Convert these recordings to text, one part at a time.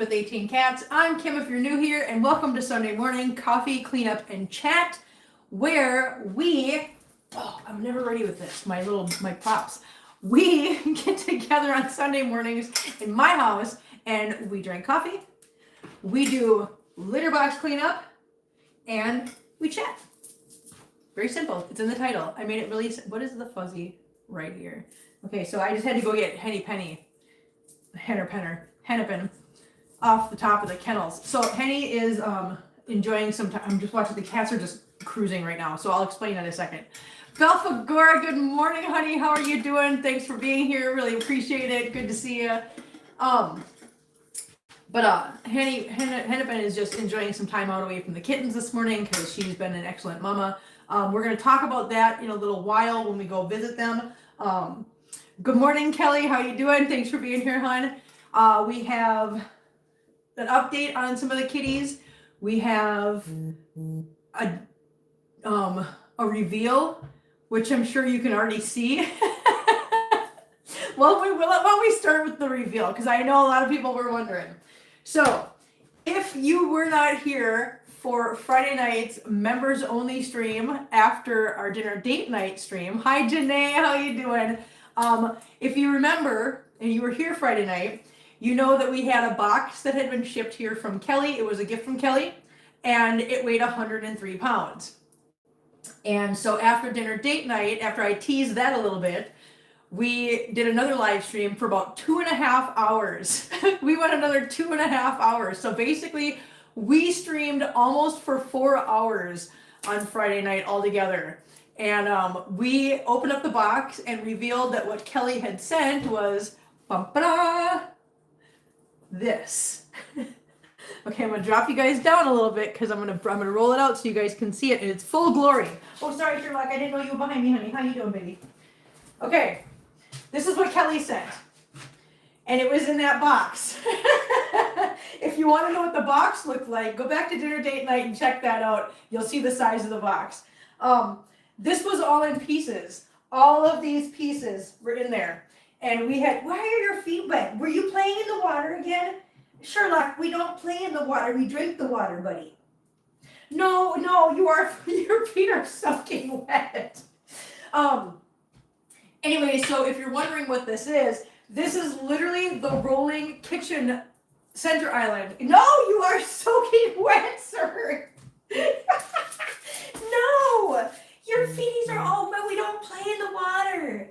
with 18 Cats. I'm Kim if you're new here, and welcome to Sunday Morning Coffee, Cleanup, and Chat, where I'm never ready with this, my props. We get together on Sunday mornings in my house, and we drink coffee, we do litter box cleanup, and we chat. Very simple. It's in the title. I made it really, what is the fuzzy right here? Okay, so I just had to go get Hennepin off the top of the kennels. So Henny is enjoying some time. I'm just watching, the cats are just cruising right now, so I'll explain in a second. Belphagora, good morning, honey. How are you doing? Thanks for being here. Really appreciate it. Good to see you. Hennepin is just enjoying some time out away from the kittens this morning because she's been an excellent mama. We're going to talk about that in a little while when we go visit them. Good morning, Kelly. How you doing? Thanks for being here, hon. We have an update on some of the kitties. We have a reveal, which I'm sure you can already see. Well, why don't we start with the reveal, because I know a lot of people were wondering. So, if you were not here for Friday night's members only stream after our dinner date night stream, hi Janae, how you doing? If you remember, and you were here Friday night, you know that we had a box that had been shipped here from Kelly. It was a gift from Kelly, and it weighed 103 pounds. And so after dinner date night, after I teased that a little bit, we did another live stream for about 2.5 hours. We went another 2.5 hours. So basically, we streamed almost for 4 hours on Friday night altogether. And we opened up the box and revealed that what Kelly had sent was this. Okay, I'm gonna drop you guys down a little bit because I'm gonna roll it out so you guys can see it in its full glory. Oh, sorry, Sherlock, I didn't know you were behind me, honey. How you doing, baby? Okay, this is what Kelly sent, and it was in that box. If you want to know what the box looked like, go back to dinner date night and check that out. You'll see the size of the box. This was all in pieces. All of these pieces were in there. And we had, why are your feet wet? Were you playing in the water again? Sherlock, we don't play in the water. We drink the water, buddy. No, your feet are soaking wet. Anyway, so if you're wondering what this is literally the rolling kitchen center island. No, you are soaking wet, sir. No, your feeties are all wet. We don't play in the water.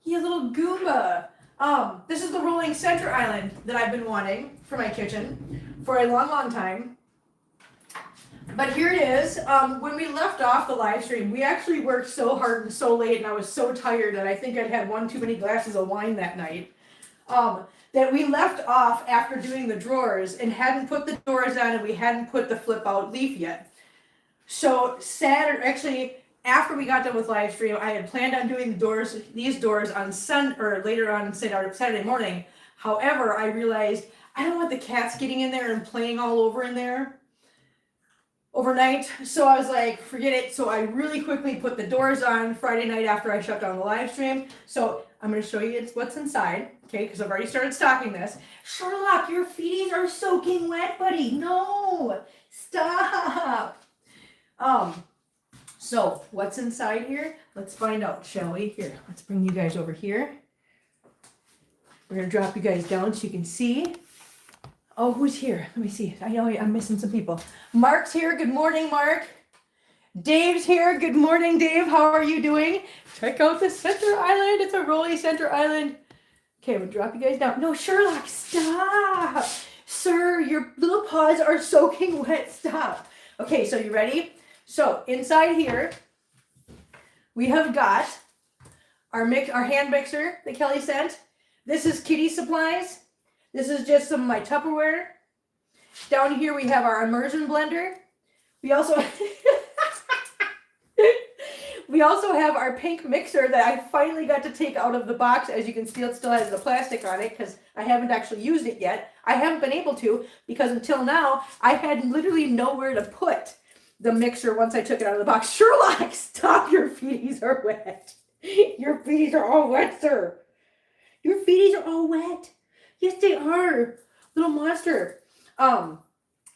You little Goomba. This is the rolling center island that I've been wanting for my kitchen for a long, long time. But here it is. When we left off the live stream, we actually worked so hard and so late, and I was so tired that I think I'd had one too many glasses of wine that night. That we left off after doing the drawers and hadn't put the doors on, and we hadn't put the flip out leaf yet. So after we got done with live stream, I had planned on doing these doors on later on Saturday morning. However, I realized I don't want the cats getting in there and playing all over in there overnight. So I was like, forget it. So I really quickly put the doors on Friday night after I shut down the live stream. So I'm going to show you what's inside, okay? Because I've already started stocking this. Sherlock, your feeties are soaking wet, buddy. No, stop. So what's inside here? Let's find out, shall we? Here, let's bring you guys over here. We're gonna drop you guys down so you can see. Oh, who's here? Let me see. I know I'm missing some people. Mark's here. Good morning, Mark. Dave's here. Good morning, Dave. How are you doing? Check out the center island. It's a rolly center island. Okay, we'll drop you guys down. No, Sherlock, stop. Sir, your little paws are soaking wet. Stop. Okay, so you ready? So inside here, we have got our hand mixer that Kelly sent. This is kitty supplies. This is just some of my Tupperware. Down here we have our immersion blender. We also have our pink mixer that I finally got to take out of the box. As you can see, it still has the plastic on it because I haven't actually used it yet. I haven't been able to because until now I had literally nowhere to put the mixer once I took it out of the box. Sherlock, stop. Your feeties are wet. Your feeties are all wet, sir. Your feeties are all wet. Yes, they are. little monster. And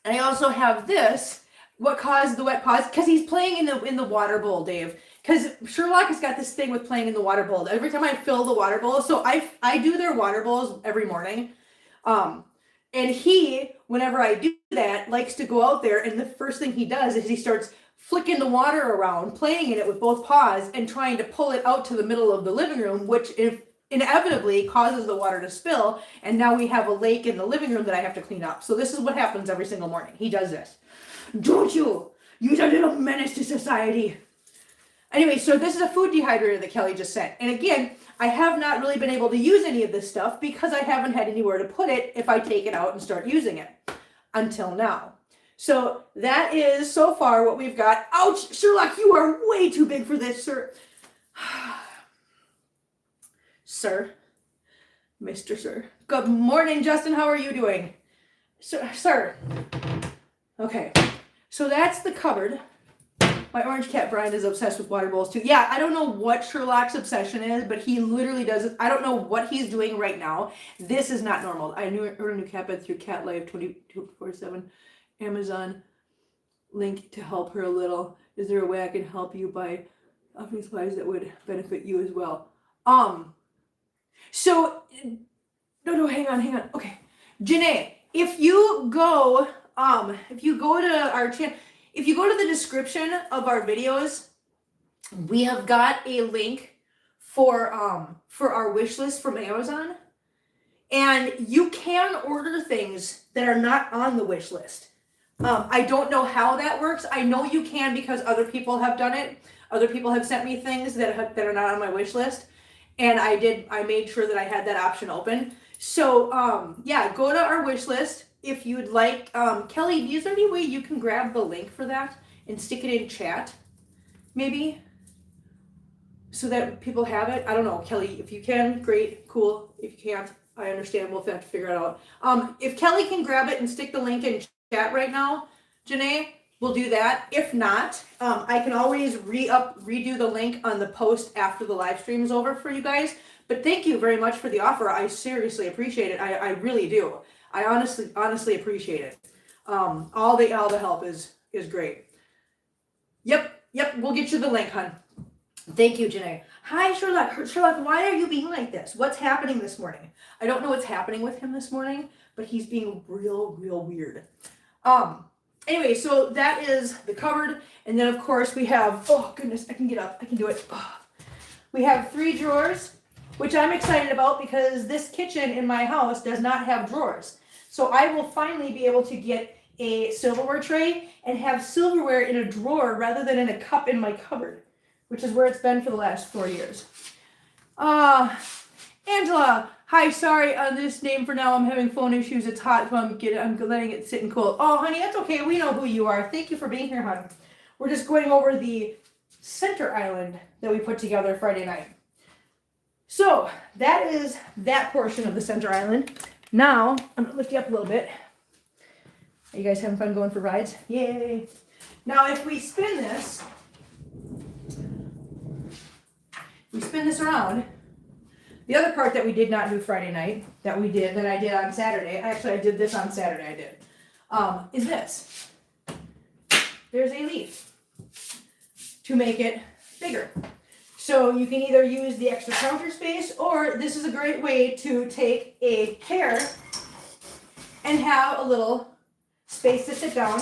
I also have this. What caused the wet paws? Because he's playing in the water bowl, Dave. Because Sherlock has got this thing with playing in the water bowl. Every time I fill the water bowl, so I do their water bowls every morning. And he, whenever I do that, likes to go out there, and the first thing he does is he starts flicking the water around, playing in it with both paws, and trying to pull it out to the middle of the living room, which inevitably causes the water to spill, and now we have a lake in the living room that I have to clean up. So this is what happens every single morning. He does this. Don't you? You're a little menace to society. Anyway, so this is a food dehydrator that Kelly just sent. And again, I have not really been able to use any of this stuff because I haven't had anywhere to put it if I take it out and start using it until now. So that is so far what we've got. Ouch, Sherlock, you are way too big for this, sir. Sir, Mr. Sir. Good morning, Justin. How are you doing? Sir. Okay, so that's the cupboard. My orange cat Brian is obsessed with water bowls too. Yeah, I don't know what Sherlock's obsession is, but he literally does it. I don't know what he's doing right now. This is not normal. I ordered a new cat bed through Cat Life 24/7. Amazon link to help her a little. Is there a way I can help you by offering supplies that would benefit you as well? So no, hang on. Okay, Janae, if you go to our channel, if you go to the description of our videos, we have got a link for our wish list from Amazon, and you can order things that are not on the wish list. I don't know how that works. I know you can because other people have done it. Other people have sent me things that are not on my wish list, and I made sure that I had that option open. So yeah, go to our wish list. If you'd like, Kelly, is there any way you can grab the link for that and stick it in chat, maybe, so that people have it? I don't know, Kelly, if you can, great, cool. If you can't, I understand, we'll have to figure it out. If Kelly can grab it and stick the link in chat right now, Janae, we'll do that. If not, I can always redo the link on the post after the live stream is over for you guys. But thank you very much for the offer. I seriously appreciate it. I really do. I honestly appreciate it. All the help is great. Yep, we'll get you the link, hon. Thank you, Janae. Hi, Sherlock. Sherlock, why are you being like this? What's happening this morning? I don't know what's happening with him this morning, but he's being real weird. Anyway, so that is the cupboard, and then of course we have, oh goodness, I can get up, I can do it. Oh. We have 3 drawers, which I'm excited about because this kitchen in my house does not have drawers. So I will finally be able to get a silverware tray and have silverware in a drawer rather than in a cup in my cupboard, which is where it's been for the last 4 years. Angela, hi, sorry on this name for now. I'm having phone issues. It's hot, so I'm letting it sit and cool. Oh, honey, that's okay. We know who you are. Thank you for being here, hon. We're just going over the center island that we put together Friday night. So that is that portion of the center island. Now, I'm going to lift you up a little bit. Are you guys having fun going for rides? Yay. Now, if we spin this around, the other part that we did not do Friday night, that I did on Saturday, actually I did this on Saturday, is this. There's a leaf to make it bigger. So you can either use the extra counter space, or this is a great way to take a chair and have a little space to sit down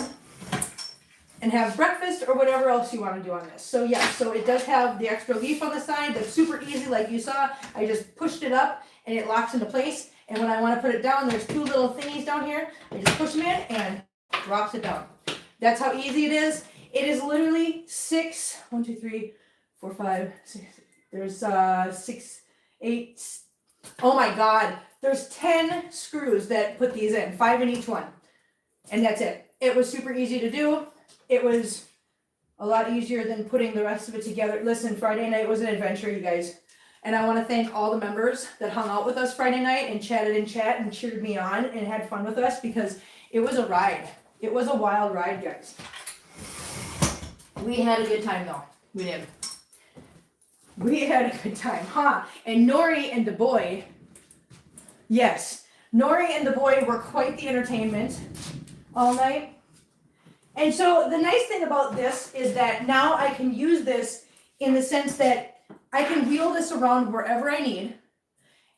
and have breakfast or whatever else you want to do on this. So yeah, so it does have the extra leaf on the side. That's super easy, like you saw. I just pushed it up and it locks into place. And when I want to put it down, there's 2 little thingies down here. I just push them in and drops it down. That's how easy it is. It is literally 6, 1, 2, 3, 4, 5, 6. There's 6, 8. Oh my God. There's 10 screws that put these in, 5 in each one. And that's it. It was super easy to do. It was a lot easier than putting the rest of it together. Listen, Friday night was an adventure, you guys. And I want to thank all the members that hung out with us Friday night and chatted in chat and cheered me on and had fun with us, because it was a ride. It was a wild ride, guys. We had a good time, though. We did. We had a good time, huh? And Nori and the boy, yes, Nori and the boy were quite the entertainment all night. And so the nice thing about this is that now I can use this in the sense that I can wheel this around wherever I need,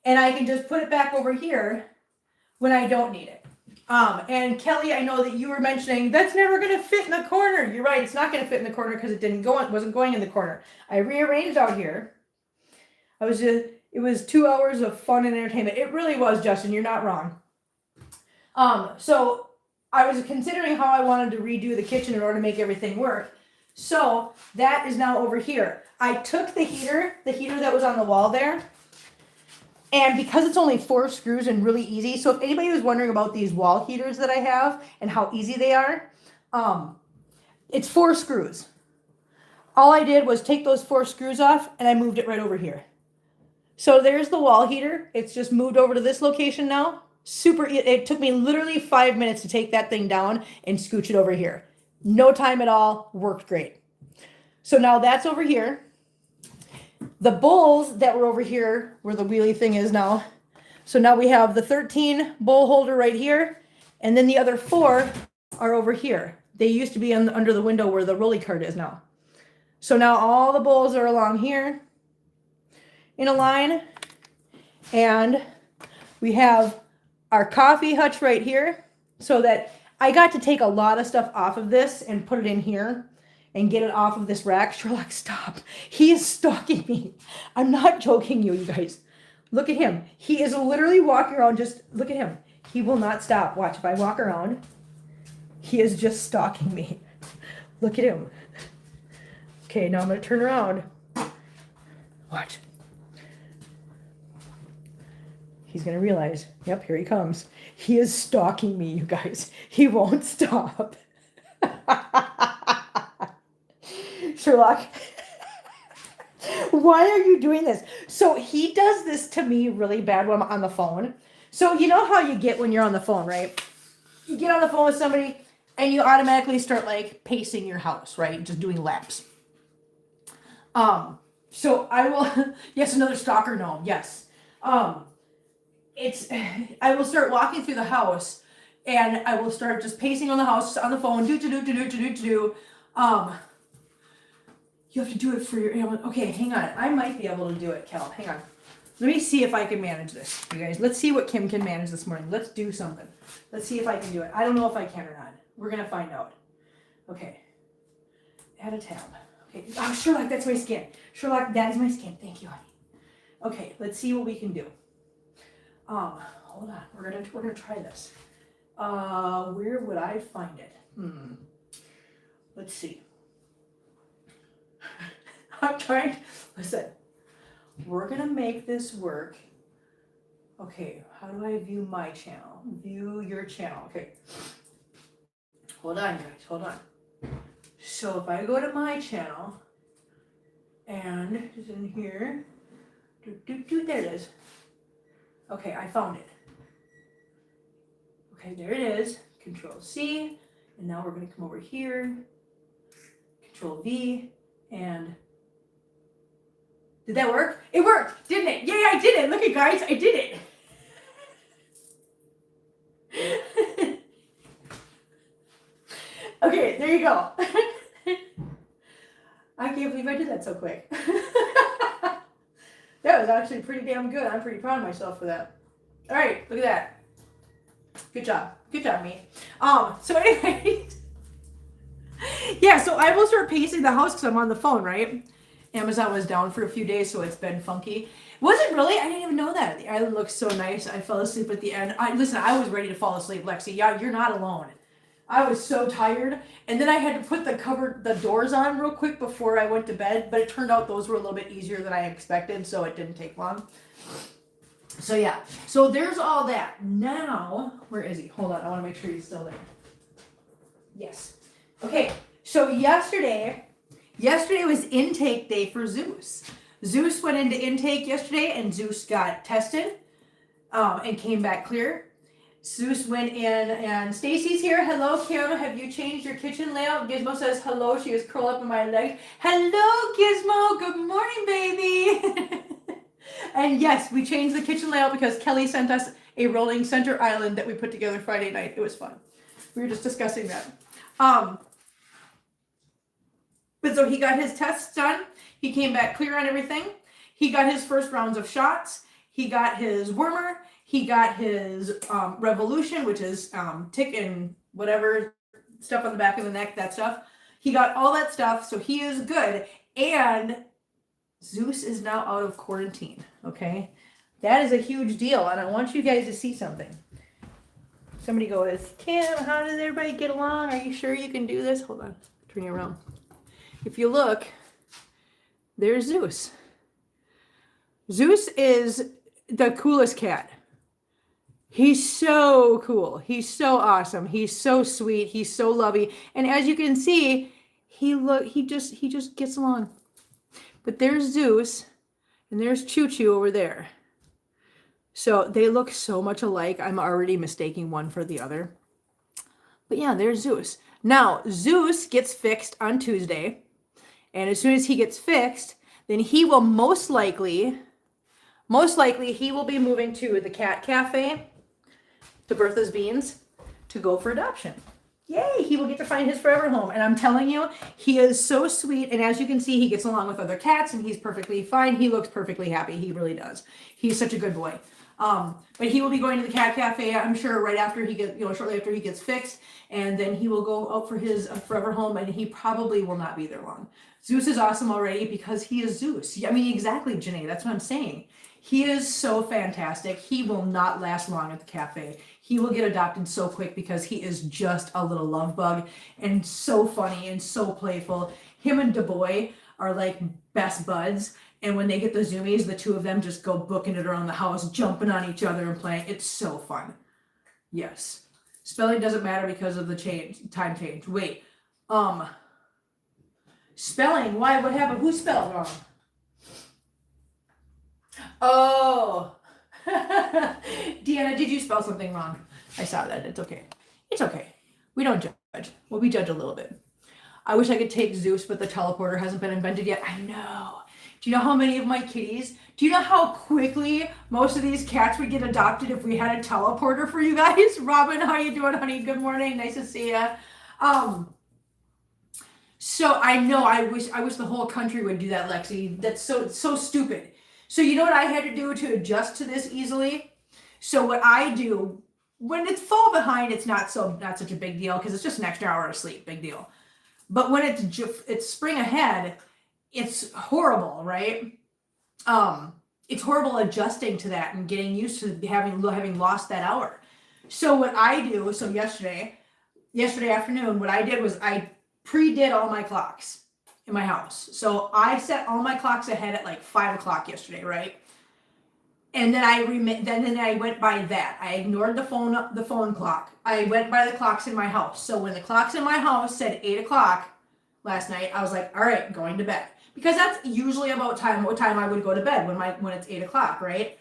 and I can just put it back over here when I don't need it. And Kelly, I know that you were mentioning that's never going to fit in the corner. You're right, it's not going to fit in the corner because it wasn't going in the corner. I rearranged out here. It was 2 hours of fun and entertainment. It really was, Justin. You're not wrong. So I was considering how I wanted to redo the kitchen in order to make everything work. So that is now over here. I took the heater that was on the wall there, and because it's only 4 screws and really easy, so if anybody was wondering about these wall heaters that I have and how easy they are, it's 4 screws. All I did was take those 4 screws off and I moved it right over here. So there's the wall heater. It's just moved over to this location now. It took me literally 5 minutes to take that thing down and scooch it over here. No time at all, worked great. So now that's over here. The bowls that were over here, where the wheelie thing is now. So now we have the 13 bowl holder right here, and then the other 4 are over here. They used to be under the window where the rolly cart is now. So now all the bowls are along here in a line, and we have our coffee hutch right here, so that I got to take a lot of stuff off of this and put it in here and get it off of this rack. Sherlock, stop. He is stalking me. I'm not joking you guys. Look at him. He is literally walking around. Just look at him. He will not stop. Watch, if I walk around, he is just stalking me. Look at him. Okay, now I'm going to turn around. Watch. He's going to realize, yep, here he comes. He is stalking me, you guys. He won't stop. Sherlock, why are you doing this? So he does this to me really bad when I'm on the phone. So you know how you get when you're on the phone, right? You get on the phone with somebody and you automatically start like pacing your house, right? Just doing laps. So I will, yes, another stalker gnome, yes. I will start walking through the house and I will start just pacing on the house on the phone, you have to do it for your animal. Okay, hang on. I might be able to do it, Kel. Hang on. Let me see if I can manage this, you guys. Let's see what Kim can manage this morning. Let's do something. Let's see if I can do it. I don't know if I can or not. We're going to find out. Okay. Add a tab. Okay. Oh, Sherlock, that's my skin. Sherlock, that is my skin. Thank you, honey. Okay, let's see what we can do. Hold on. We're gonna try this. Where would I find it? Let's see. I'm trying. Listen, we're gonna make this work. Okay, how do I view my channel? View your channel. Okay. Hold on, guys. Hold on. So if I go to my channel, and it's in here. There it is. Okay, I found it. Okay, there it is. Control C, and now we're gonna come over here. Control V, and did that work? It worked, didn't it? Yay, I did it. Look at guys, I did it. Okay, there you go. I can't believe I did that so quick. That was actually pretty damn good. I'm pretty proud of myself for that. All right, look at that. Good job. Good job, me. So anyways, yeah, so I will start pacing the house because I'm on the phone, right? Amazon was down for a few days, so it's been funky. Was it really? I didn't even know that. The island looks so nice. I fell asleep at the end. Listen, I was ready to fall asleep, Lexi. Yeah, you're not alone. I was so tired, and then I had to put the doors on real quick before I went to bed, but it turned out those were a little bit easier than I expected, so it didn't take long. So yeah, so there's all that. Now, where is he? Hold on, I want to make sure he's still there. Yes. Okay, so yesterday was intake day for Zeus. Zeus went into intake yesterday, and Zeus got tested and came back clear. Zeus went in, and Stacy's here. Hello, Kim. Have you changed your kitchen layout? Gizmo says hello. She is curled up in my legs. Hello, Gizmo. Good morning, baby. And yes, we changed the kitchen layout because Kelly sent us a rolling center island that we put together Friday night. It was fun. We were just discussing that. But so he got his tests done. He came back clear on everything. He got his first rounds of shots. He got his wormer. He got his revolution, which is tick and whatever stuff on the back of the neck, that stuff. He got all that stuff, so he is good. And Zeus is now out of quarantine, okay? That is a huge deal, and I want you guys to see something. Somebody goes, Kim, how does everybody get along? Are you sure you can do this? Hold on, turn you around. If you look, there's Zeus. Zeus is the coolest cat. He's so cool. He's so awesome. He's so sweet. He's so lovey. And as you can see, he just gets along. But there's Zeus and there's Choo Choo over there. So they look so much alike. I'm already mistaking one for the other. But yeah, there's Zeus. Now, Zeus gets fixed on Tuesday. And as soon as he gets fixed, then he will most likely he will be moving to the cat cafe, to Bertha's Beans, to go for adoption. Yay, he will get to find his forever home. And I'm telling you, he is so sweet. And as you can see, he gets along with other cats and he's perfectly fine. He looks perfectly happy. He really does. He's such a good boy. But he will be going to the cat cafe, I'm sure, right after he gets, shortly after he gets fixed. And then he will go out for his forever home, and he probably will not be there long. Zeus is awesome already because he is Zeus. I mean, exactly, Janae. That's what I'm saying. He is so fantastic. He will not last long at the cafe. He will get adopted so quick because he is just a little love bug and so funny and so playful. Him and DeBoy are like best buds. And when they get the zoomies, the two of them just go booking it around the house, jumping on each other and playing. It's so fun. Yes. Spelling doesn't matter because of the time change. Wait. Spelling. Why? What happened? Who spelled wrong? Oh. Deanna, did you spell something wrong? I saw that. It's okay. It's okay. We don't judge. Well, we judge a little bit. I wish I could take Zeus, but the teleporter hasn't been invented yet. I know. Do you know how many of my kitties? Do you know how quickly most of these cats would get adopted if we had a teleporter for you guys? Robin, how you doing, honey? Good morning. Nice to see you. So I know I wish the whole country would do that, Lexi. That's so stupid. So you know what I had to do to adjust to this easily? So what I do when it's fall behind, it's not such a big deal because it's just an extra hour of sleep, big deal. But when it's spring ahead, it's horrible, right? It's horrible adjusting to that and getting used to having lost that hour. So what I do, so yesterday afternoon, what I did was I pre-did all my clocks in my house. So I set all my clocks ahead at like 5 o'clock yesterday, right? And then I went by that. I ignored the phone clock. I went by the clocks in my house. So when the clocks in my house said 8 o'clock last night, I was like, all right, going to bed. Because that's usually about what time I would go to bed when it's 8 o'clock, right?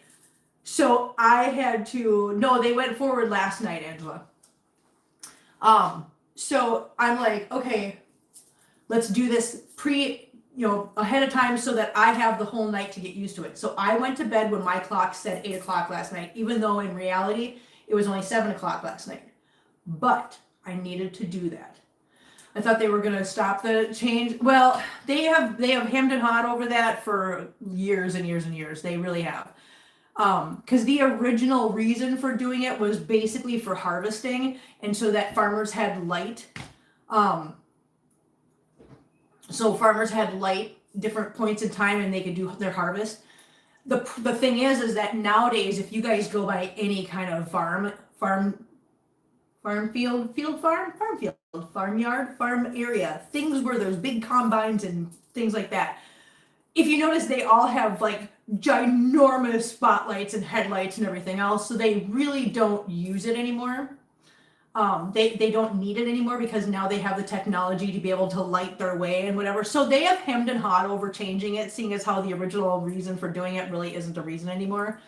So I had to, no, they went forward last night, Angela. So I'm like, okay, let's do this ahead of time so that I have the whole night to get used to it. So I went to bed when my clock said 8 o'clock last night, even though in reality, it was only 7 o'clock last night. But I needed to do that. I thought they were going to stop the change. Well, they have hemmed and hawed over that for years and years and years. They really have. Because the original reason for doing it was basically for harvesting, and so that farmers had light. So farmers had light different points in time, and they could do their harvest. The thing is that nowadays, if you guys go by any kind of farm area, things where there's big combines and things like that. If you notice, they all have like ginormous spotlights and headlights and everything else, so they really don't use it anymore. They don't need it anymore because now they have the technology to be able to light their way and whatever. So they have hemmed and hawed over changing it, seeing as how the original reason for doing it really isn't a reason anymore.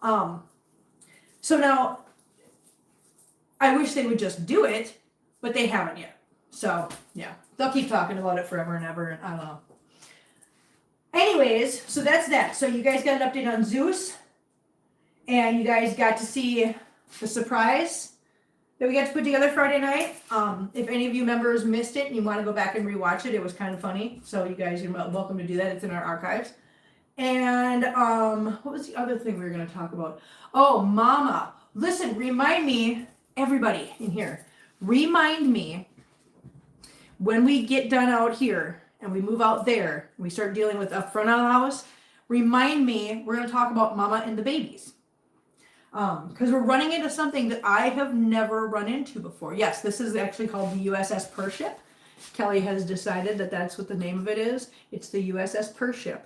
So now I wish they would just do it, but they haven't yet. So yeah, they'll keep talking about it forever and ever. And I don't know. Anyways, so that's that. So you guys got an update on Zeus And you guys got to see the surprise that we got to put together Friday night. If any of you members missed it and you want to go back and rewatch it, it was kind of funny. So you guys are welcome to do that. It's in our archives. And what was the other thing we were going to talk about? Oh, Mama. Listen, remind me, everybody in here, remind me when we get done out here and we move out there, we start dealing with up front of the house, remind me, we're going to talk about Mama and the babies. Because we're running into something that I have never run into before. Yes, this is actually called the USS Pership. Kelly has decided that that's what the name of it is. It's the USS Pership.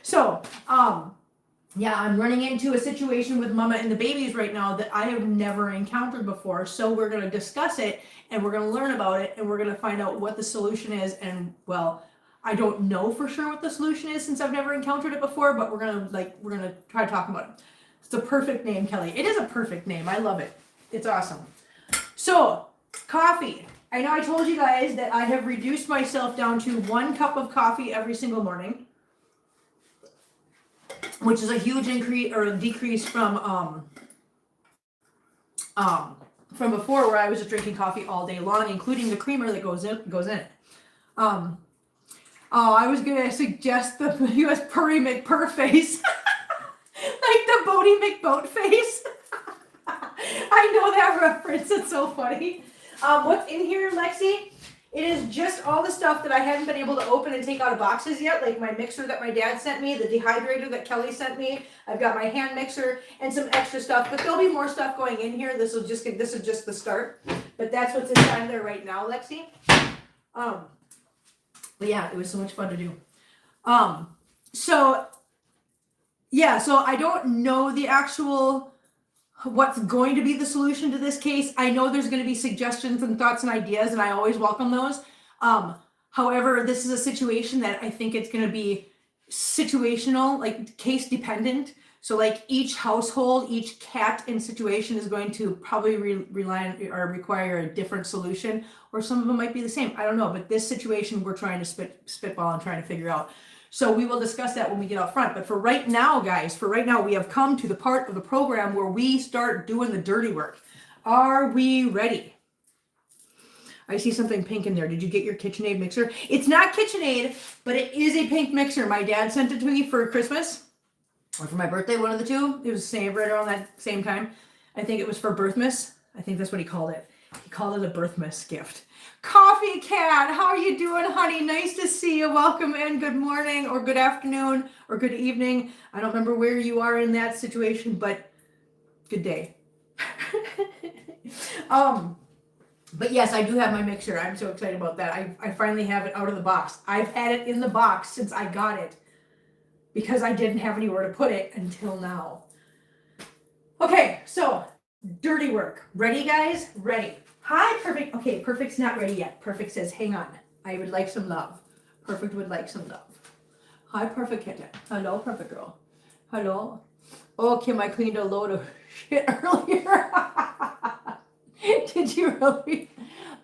So, yeah, I'm running into a situation with Mama and the babies right now that I have never encountered before. So we're going to discuss it and we're going to learn about it and we're going to find out what the solution is. And well, I don't know for sure what the solution is since I've never encountered it before, but we're going to try talking about it. It's a perfect name, Kelly. It is a perfect name. I love it. It's awesome. So, coffee. I know I told you guys that I have reduced myself down to 1 cup of coffee every single morning, which is a huge increase or a decrease from before where I was just drinking coffee all day long, including the creamer that goes in it. I was gonna suggest the U.S. Purry McPurr face, like the Bodie McBoat face. I know that reference. It's so funny. What's in here, Lexi? It is just all the stuff that I haven't been able to open and take out of boxes yet, like my mixer that my dad sent me, the dehydrator that Kelly sent me. I've got my hand mixer and some extra stuff, but there'll be more stuff going in here. This is just the start, but that's what's inside there right now, Lexi. But yeah, it was so much fun to do. So I don't know the actual what's going to be the solution to this case. I know there's going to be suggestions and thoughts and ideas, and I always welcome those. However, this is a situation that I think it's going to be situational, like case dependent. So like each household, each cat and situation is going to probably rely on or require a different solution, or some of them might be the same. I don't know, but this situation we're trying to spitball and trying to figure out. So we will discuss that when we get out front. But for right now, guys, we have come to the part of the program where we start doing the dirty work. Are we ready? I see something pink in there. Did you get your KitchenAid mixer? It's not KitchenAid, but it is a pink mixer. My dad sent it to me for Christmas or for my birthday, one of the two. It was the same right around that same time. I think it was for Birthmas. I think that's what he called it. He called it a Birthmas gift. Coffee Cat, how are you doing, honey? Nice to see you. Welcome in. Good morning or good afternoon or good evening. I don't remember where you are in that situation, but good day. But yes, I do have my mixer. I'm so excited about that. I finally have it out of the box. I've had it in the box since I got it because I didn't have anywhere to put it until now. Okay, so dirty work. Ready, guys? Ready. Hi, Perfect. Okay, Perfect's not ready yet. Perfect says, hang on. I would like some love. Perfect would like some love. Hi, Perfect Kitten. Hello, Perfect Girl. Hello. Oh, Kim, I cleaned a load of shit earlier. Did you really?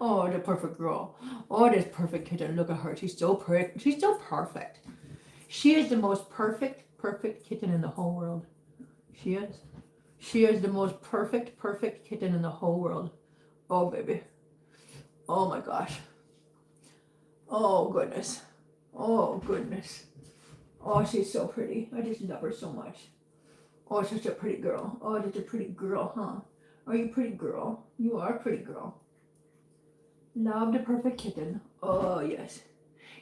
Oh, the Perfect Girl. Oh, this Perfect Kitten. Look at her. She's so perfect. She's so perfect. She is the most perfect kitten in the whole world. She is. She is the most perfect kitten in the whole world. Oh, baby. Oh, my gosh. Oh, goodness. Oh, goodness. Oh, she's so pretty. I just love her so much. Oh, such a pretty girl. Oh, such a pretty girl, huh? Are you a pretty girl? You are a pretty girl. Love the perfect kitten. Oh, yes.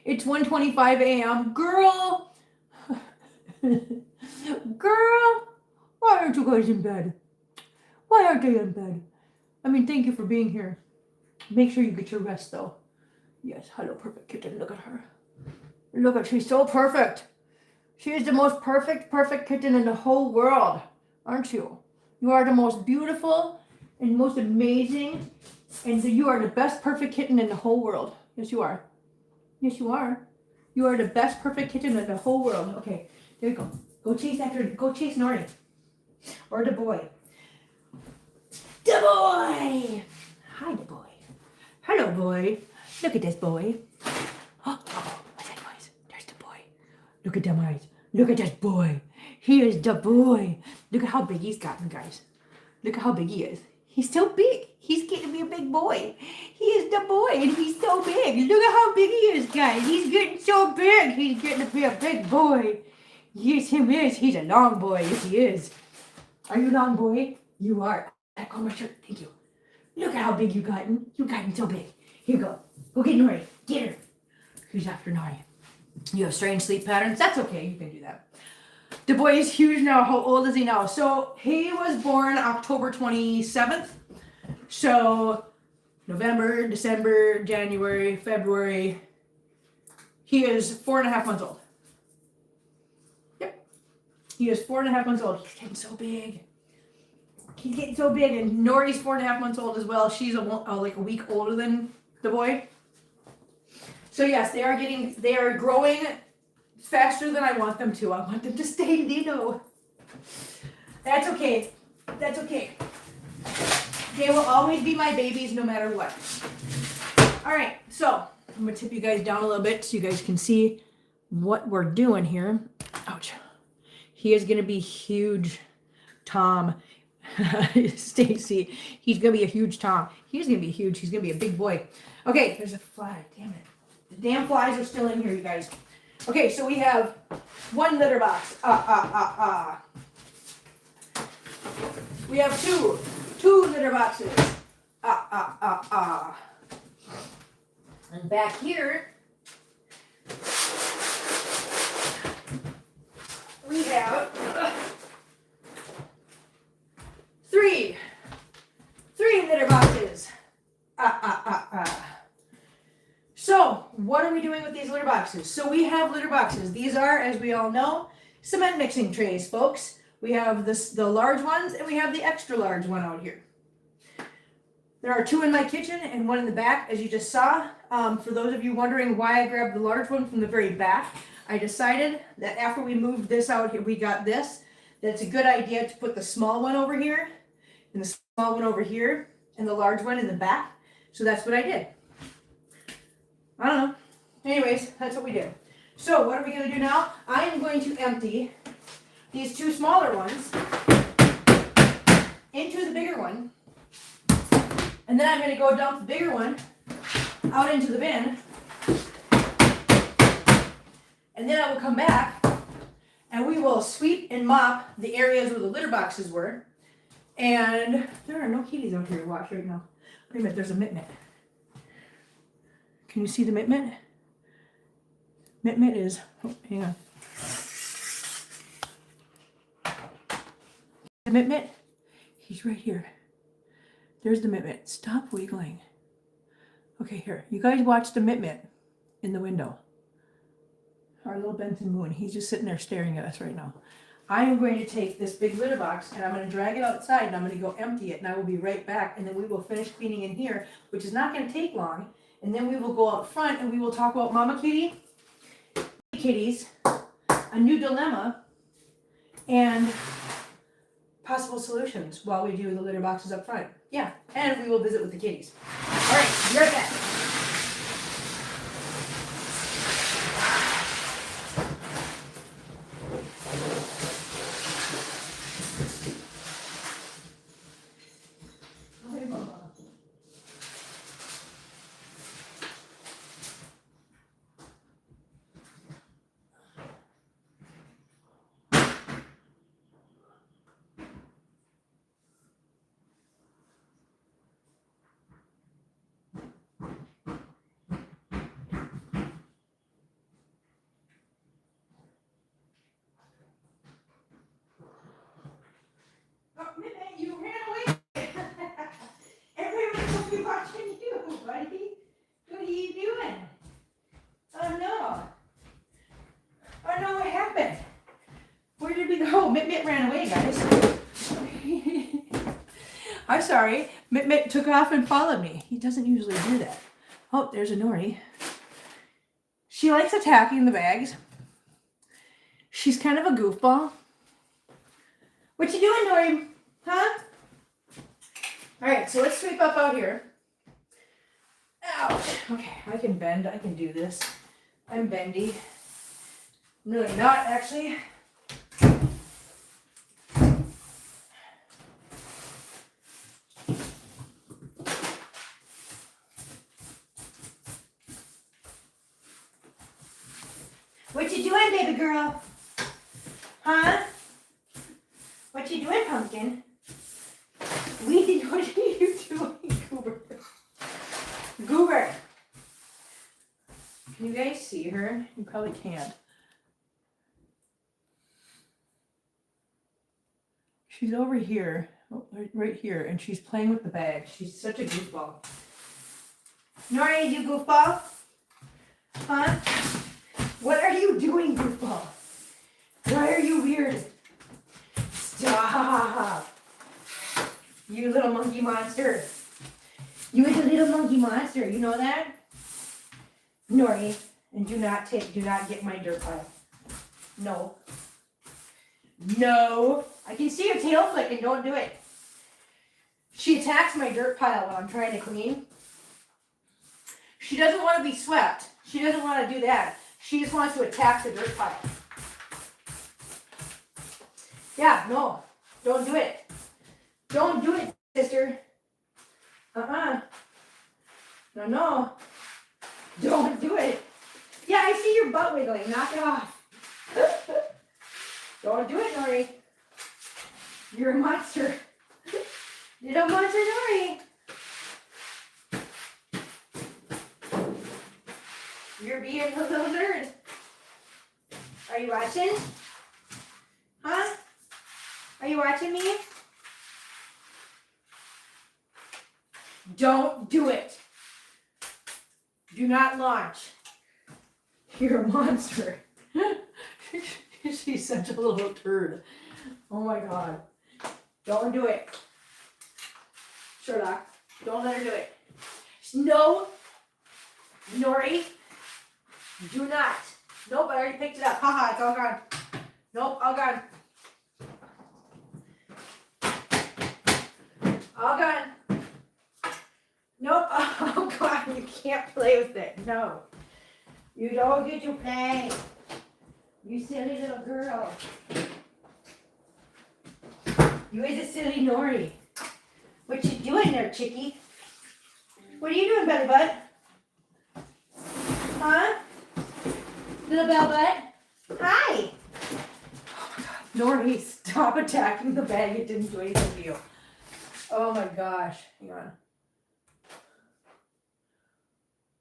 It's 1:25 a.m. Girl! Girl! Why aren't you guys in bed? Why aren't they in bed? I mean, thank you for being here. Make sure you get your rest, though. Yes, hello, perfect kitten. Look at her. Look at, she's so perfect. She is the most perfect kitten in the whole world, aren't you? You are the most beautiful and most amazing, and you are the best perfect kitten in the whole world. Yes, you are. Yes, you are. You are the best perfect kitten in the whole world. Okay, there you go. Go chase Norty. Or the boy. The boy! Hi, the boy. Hello, boy. Look at this boy. Oh, what's that noise? There's the boy. Look at them eyes. Look at that boy. He is the boy. Look at how big he's gotten, guys. Look at how big he is. He's so big. He's getting to be a big boy. He is the boy, and he's so big. Look at how big he is, guys. He's getting so big. He's getting to be a big boy. Yes, he is. He's a long boy. Yes, he is. Are you long boy? You are. I got my shirt. Thank you. Look at how big you gotten. You gotten so big. Here you go. Go get Nori. Get her. Who's after Nori? You have strange sleep patterns. That's okay. You can do that. The boy is huge now. How old is he now? So he was born October 27th. So November, December, January, February. He is 4.5 months old. Yep. He is 4.5 months old. He's getting so big. He's getting so big. And Nori's 4.5 months old as well. She's like a week older than the boy. So yes, they are growing faster than I want them to. I want them to stay little. That's okay. That's okay. They will always be my babies no matter what. All right, so I'm gonna tip you guys down a little bit so you guys can see what we're doing here. Ouch. He is gonna be huge, Tom. Stacy, he's gonna be a huge Tom. He's gonna be huge. He's gonna be a big boy. Okay, there's a fly. Damn it. The damn flies are still in here, you guys. Okay, so we have one litter box. We have two litter boxes. And back here, we have three litter boxes. So, what are we doing with these litter boxes? So we have litter boxes. These are, as we all know, cement mixing trays, folks. We have the large ones, and we have the extra large one out here. There are 2 in my kitchen and 1 in the back, as you just saw. For those of you wondering why I grabbed the large one from the very back, I decided that after we moved this out here, we got this, that it's a good idea to put the small one over here, and the small one over here, and the large one in the back. So that's what I did. I don't know. Anyways, that's what we did. So what are we going to do now? I am going to empty these 2 smaller ones into the bigger one. And then I'm going to go dump the bigger one out into the bin. And then I will come back and we will sweep and mop the areas where the litter boxes were. And there are no kitties out here to watch right now. Wait a minute, there's a Mit-Mit. Can you see the Mit-Mit? Mit-Mit is, oh, hang on. The Mit-Mit, he's right here. There's the Mit-Mit. Stop wiggling. Okay, here. You guys watch the Mit-Mit in the window. Our little Benson Moon. He's just sitting there staring at us right now. I am going to take this big litter box and I'm going to drag it outside and I'm going to go empty it and I will be right back and then we will finish cleaning in here, which is not going to take long. And then we will go out front and we will talk about Mama Kitty, kitties, a new dilemma, and possible solutions while we do the litter boxes up front. Yeah, and we will visit with the kitties. All right, be right back. You ran away. Everybody will be watching you, buddy. What are you doing? Oh no. Oh no, what happened? Where did we go? Mit-Mit ran away, guys. I'm sorry. Mit-Mit took off and followed me. He doesn't usually do that. Oh, there's a Nori. She likes attacking the bags. She's kind of a goofball. What you doing, Nori? Huh? All right, so let's sweep up out here. Ouch. Okay, I can bend. I can do this. I'm bendy. No, you're not actually. What you doing, baby girl? Huh? What you doing, pumpkin? What are you doing, Goober? Goober! Can you guys see her? You probably can't. She's over here, right here, and she's playing with the bag. She's such a goofball. Nori, you goofball? Huh? What are you doing, goofball? Why are you weird? Stop! You little monkey monster. You is a little monkey monster. You know that? Nori, and do not get my dirt pile. No. No. I can see your tail flicking. Don't do it. She attacks my dirt pile when I'm trying to clean. She doesn't want to be swept. She doesn't want to do that. She just wants to attack the dirt pile. Yeah, no. Don't do it. Don't do it, sister. No. Don't do it. Yeah, I see your butt wiggling. Knock it off. Don't do it, Nori. You're a monster. Little monster, Nori. You're being a little nerd. Are you watching? Huh? Are you watching me? Don't do it. Do not launch. You're a monster. She's such a little turd. Oh my god. Don't do it. Sherlock, don't let her do it. No. Nori. Do not. Nope, I already picked it up. Haha, it's all gone. Nope, all gone. All gone. Nope, all gone. You can't play with it. No. You don't get to play. You silly little girl. You is a silly Nori. What you doing there, chickie? What are you doing, belly butt? Huh? Little bell butt? Hi. Oh my god. Nori, stop attacking the bag. It didn't do anything to you. Oh my gosh. Hang on.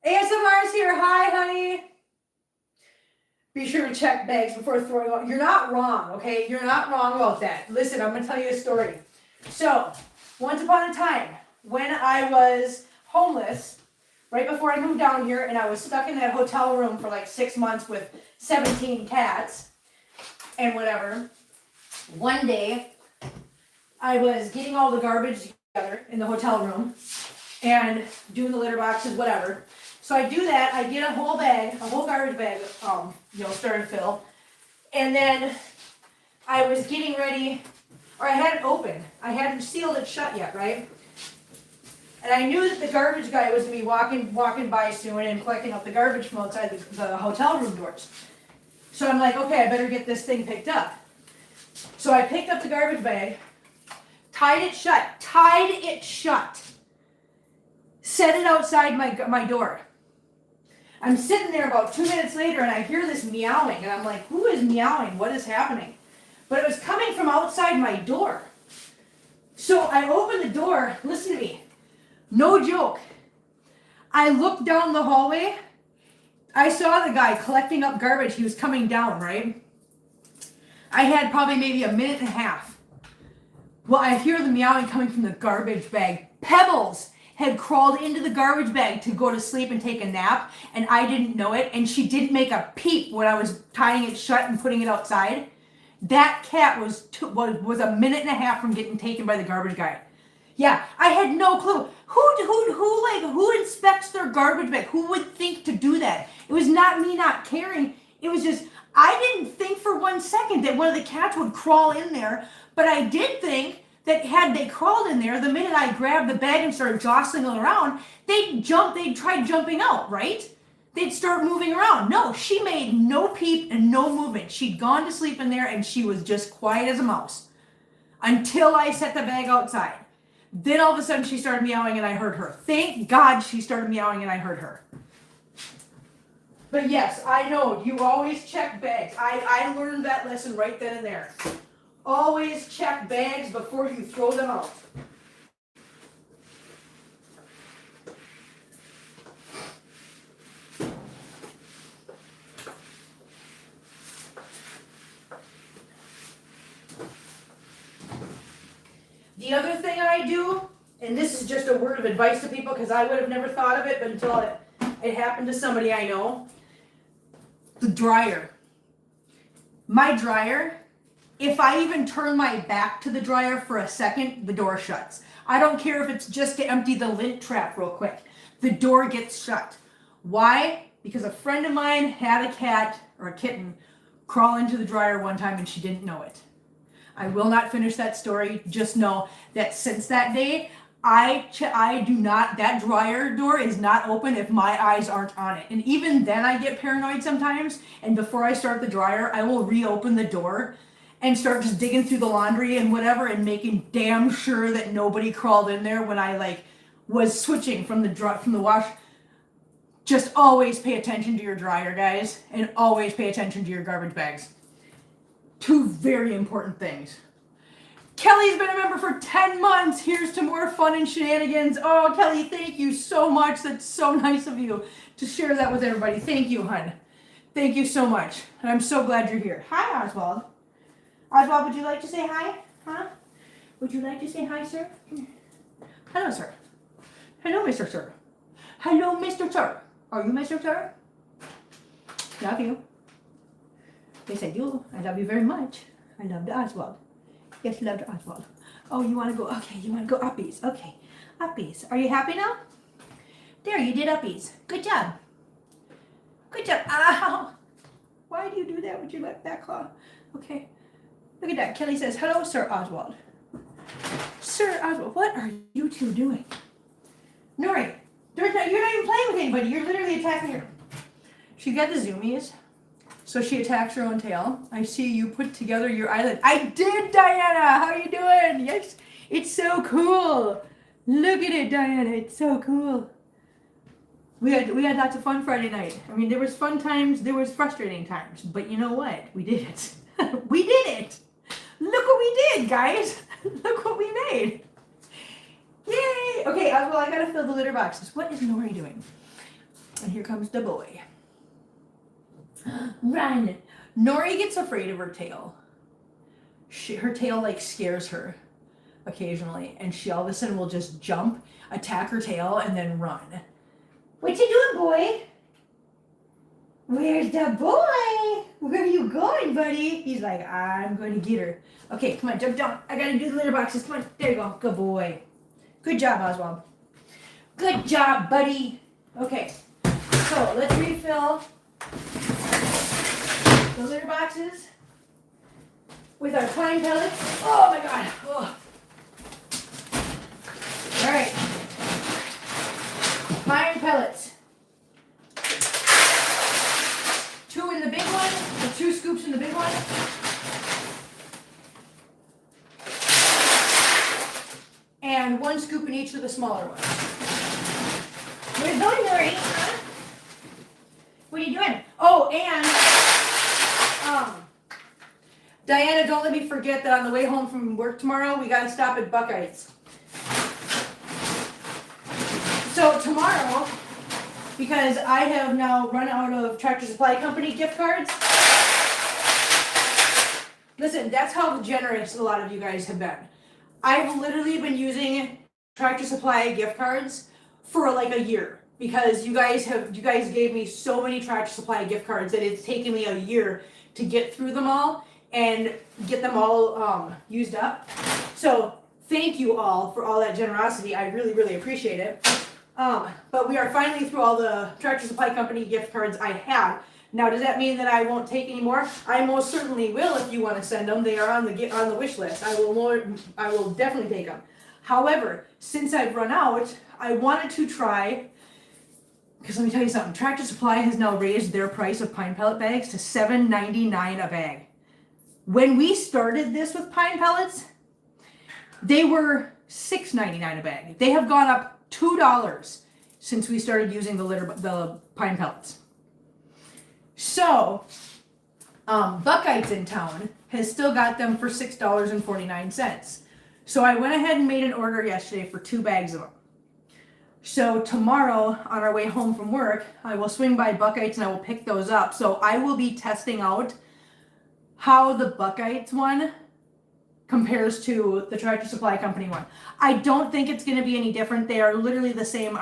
ASMR's here. Hi, honey. Be sure to check bags before throwing out. You're not wrong, okay? You're not wrong about that. Listen, I'm going to tell you a story. So, once upon a time, when I was homeless, right before I moved down here, and I was stuck in that hotel room for like 6 months with 17 cats and whatever, one day, I was getting all the garbage together in the hotel room and doing the litter boxes, whatever. So I do that, I get a whole garbage bag, started to fill. And then I was getting ready, or I had it open. I hadn't sealed it shut yet, right? And I knew that the garbage guy was going to be walking by soon and collecting up the garbage from outside the hotel room doors. So I'm like, okay, I better get this thing picked up. So I picked up the garbage bag, tied it shut, set it outside my door. I'm sitting there about 2 minutes later and I hear this meowing and I'm like, who is meowing? What is happening? But it was coming from outside my door. So I opened the door, listen to me, no joke. I looked down the hallway, I saw the guy collecting up garbage, he was coming down, right? I had probably maybe a minute and a half. Well, I hear the meowing coming from the garbage bag. Pebbles had crawled into the garbage bag to go to sleep and take a nap, and I didn't know it, and she didn't make a peep when I was tying it shut and putting it outside. That cat was a minute and a half from getting taken by the garbage guy. Yeah, I had no clue. Who inspects their garbage bag? Who would think to do that? It was not me not caring. It was just, I didn't think for 1 second that one of the cats would crawl in there, but I did think that had they crawled in there, the minute I grabbed the bag and started jostling it around, they'd tried jumping out, right? they'd start moving around. No, she made no peep and no movement. She'd gone to sleep in there and she was just quiet as a mouse until I set the bag outside. Then all of a sudden she started meowing and I heard her. Thank God she started meowing and I heard her. But yes, I know, you always check bags. I learned that lesson right then and there. Always check bags before you throw them out. The other thing I do, and this is just a word of advice to people because I would have never thought of it, but until it happened to somebody I know, the dryer. My dryer, if I even turn my back to the dryer for a second, the door shuts. I don't care if it's just to empty the lint trap real quick. The door gets shut. Why? Because a friend of mine had a cat or a kitten crawl into the dryer one time and she didn't know it. I will not finish that story. Just know that since that day, I do not, that dryer door is not open if my eyes aren't on it. And even then I get paranoid sometimes. And before I start the dryer, I will reopen the door and start just digging through the laundry and whatever and making damn sure that nobody crawled in there when I was switching from the wash. Just always pay attention to your dryer, guys, and always pay attention to your garbage bags. Two very important things. Kelly's been a member for 10 months. Here's to more fun and shenanigans. Oh, Kelly, thank you so much. That's so nice of you to share that with everybody. Thank you, hon. Thank you so much. And I'm so glad you're here. Hi, Oswald. Oswald, would you like to say hi? Huh? Would you like to say hi, sir? Hello, sir. Hello, Mr. Sir. Hello, Mr. Sir. Are you Mr. Sir? Love you. Yes, I do. I love you very much. I love the Oswald. Yes, love the Oswald. Oh, you want to go? Okay, you want to go uppies. Okay, uppies. Are you happy now? There, you did uppies. Good job. Good job. Ow! Why do you do that with your left back claw? Okay. Look at that. Kelly says, hello, Sir Oswald. Sir Oswald, what are you two doing? Nori, you're not even playing with anybody. You're literally attacking her. She got the zoomies. So she attacks her own tail. I see you put together your island. I did, Diana! How are you doing? Yes, it's so cool. Look at it, Diana. It's so cool. We had lots of fun Friday night. I mean, there was fun times, there was frustrating times. But you know what? We did it. We did it! Look what we did, guys! Look what we made! Yay! Okay, well, I gotta fill the litter boxes. What is Nori doing? And here comes the boy. Run! Nori gets afraid of her tail. Her tail scares her occasionally, and she all of a sudden will just jump, attack her tail, and then run. What you doing, boy? Where's the boy? Where are you going, buddy? He's like, I'm going to get her. Okay, come on, jump down. I gotta do the litter boxes. Come on, there you go. Good boy. Good job, Oswald. Good job, buddy. Okay, so let's refill the litter boxes with our twine pellets. Oh my God. Oh. All right. Twine pellets. 2 in the big one, or 2 scoops in the big one. And 1 scoop in each of the smaller ones. Where's going, Nori? Huh? What are you doing? Oh, and Diana, don't let me forget that on the way home from work tomorrow, we gotta stop at Buckeyes. So tomorrow, because I have now run out of Tractor Supply Company gift cards. Listen, that's how generous a lot of you guys have been. I've literally been using Tractor Supply gift cards for a year because you guys gave me so many Tractor Supply gift cards that it's taken me a year to get through them all and get them all used up. So thank you all for all that generosity. I really, really appreciate it. But we are finally through all the Tractor Supply Company gift cards I have. Now, does that mean that I won't take any more? I most certainly will if you want to send them. They are on the wish list. I will definitely take them. However, since I've run out, I wanted to try Because let me tell you something, Tractor Supply has now raised their price of pine pellet bags to $7.99 a bag. When we started this with pine pellets, they were $6.99 a bag. They have gone up $2 since we started using the pine pellets. So, Buckeyes in town has still got them for $6.49. So I went ahead and made an order yesterday for 2 bags of them. So tomorrow on our way home from work, I will swing by Buckeyes and I will pick those up. So I will be testing out how the Buckeyes one compares to the Tractor Supply Company one. I don't think it's going to be any different. They are literally the same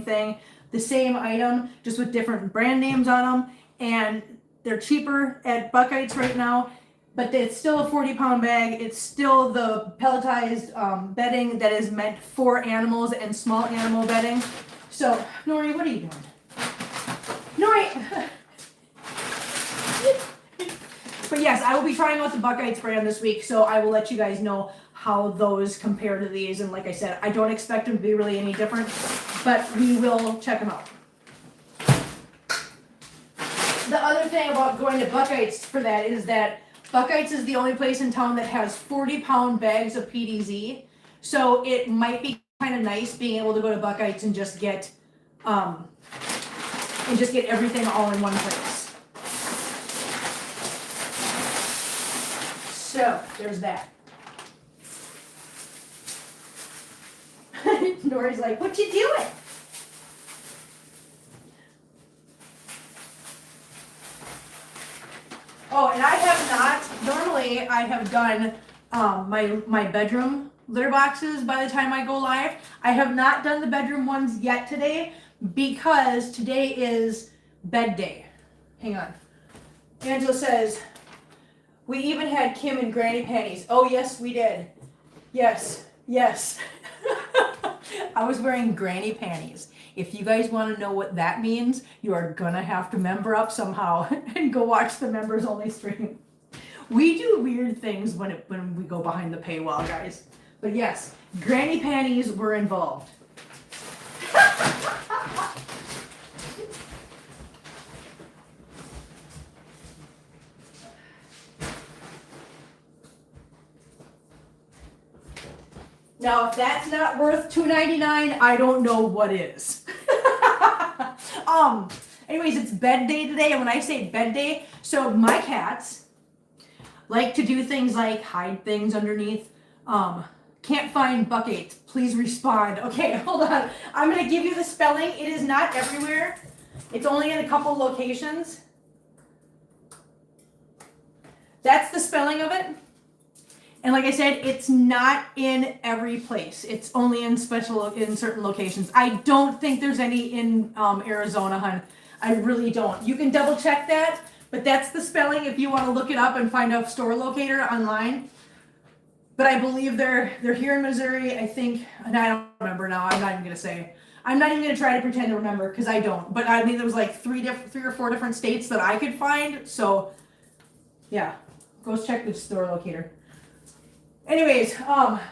thing, the same item, just with different brand names on them. And they're cheaper at Buckeyes right now, but it's still a 40-pound bag. It's still the pelletized bedding that is meant for animals and small animal bedding. So, Nori, what are you doing? Nori! But yes, I will be trying out the Buckeyes brand this week, so I will let you guys know how those compare to these. And like I said, I don't expect them to be really any different, but we will check them out. The other thing about going to Buckeyes for that is that Buckeyes is the only place in town that has 40-pound bags of PDZ. So it might be kind of nice being able to go to Buckeyes and just get everything all in one place. So there's that. Nori's like, "What you doing?" Oh, and I have not, normally I have done my bedroom litter boxes by the time I go live. I have not done the bedroom ones yet today because today is bed day. Hang on. Angela says, "We even had Kim in granny panties." Oh, yes, we did. Yes, yes. I was wearing granny panties. If you guys want to know what that means, you are gonna have to member up somehow and go watch the members only stream. We do weird things when we go behind the paywall, guys. But yes, granny panties were involved. Now, if that's not worth $2.99, I don't know what is. Anyways, it's bed day today, and when I say bed day, so my cats like to do things like hide things underneath. Can't find Buckeyes. Please respond. Okay, hold on. I'm gonna give you the spelling. It is not everywhere. It's only in a couple locations. That's the spelling of it. And like I said, it's not in every place. It's only in certain locations. I don't think there's any in Arizona, hon. I really don't. You can double check that, but that's the spelling if you want to look it up and find a store locator online. But I believe they're here in Missouri, I think, and I don't remember now. I'm not even gonna say. I'm not even gonna try to pretend to remember because I don't. But I mean, there was like three or four different states that I could find. So yeah, go check the store locator. Anyways,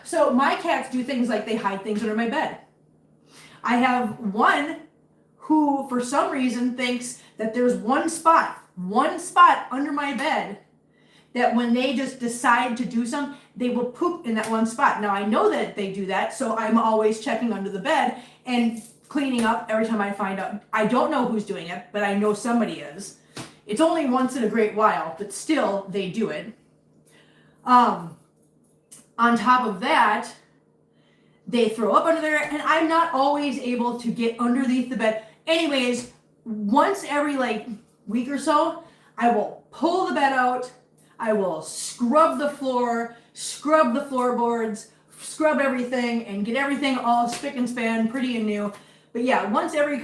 so my cats do things like they hide things under my bed. I have one who, for some reason, thinks that there's one spot under my bed that when they just decide to do something, they will poop in that one spot. Now, I know that they do that, so I'm always checking under the bed and cleaning up every time I find out. I don't know who's doing it, but I know somebody is. It's only once in a great while, but still, they do it. On top of that, they throw up under there, and I'm not always able to get underneath the bed. Anyways, once every week or so, I will pull the bed out, I will scrub the floor, scrub the floorboards, scrub everything, and get everything all spick and span, pretty and new. But yeah, once every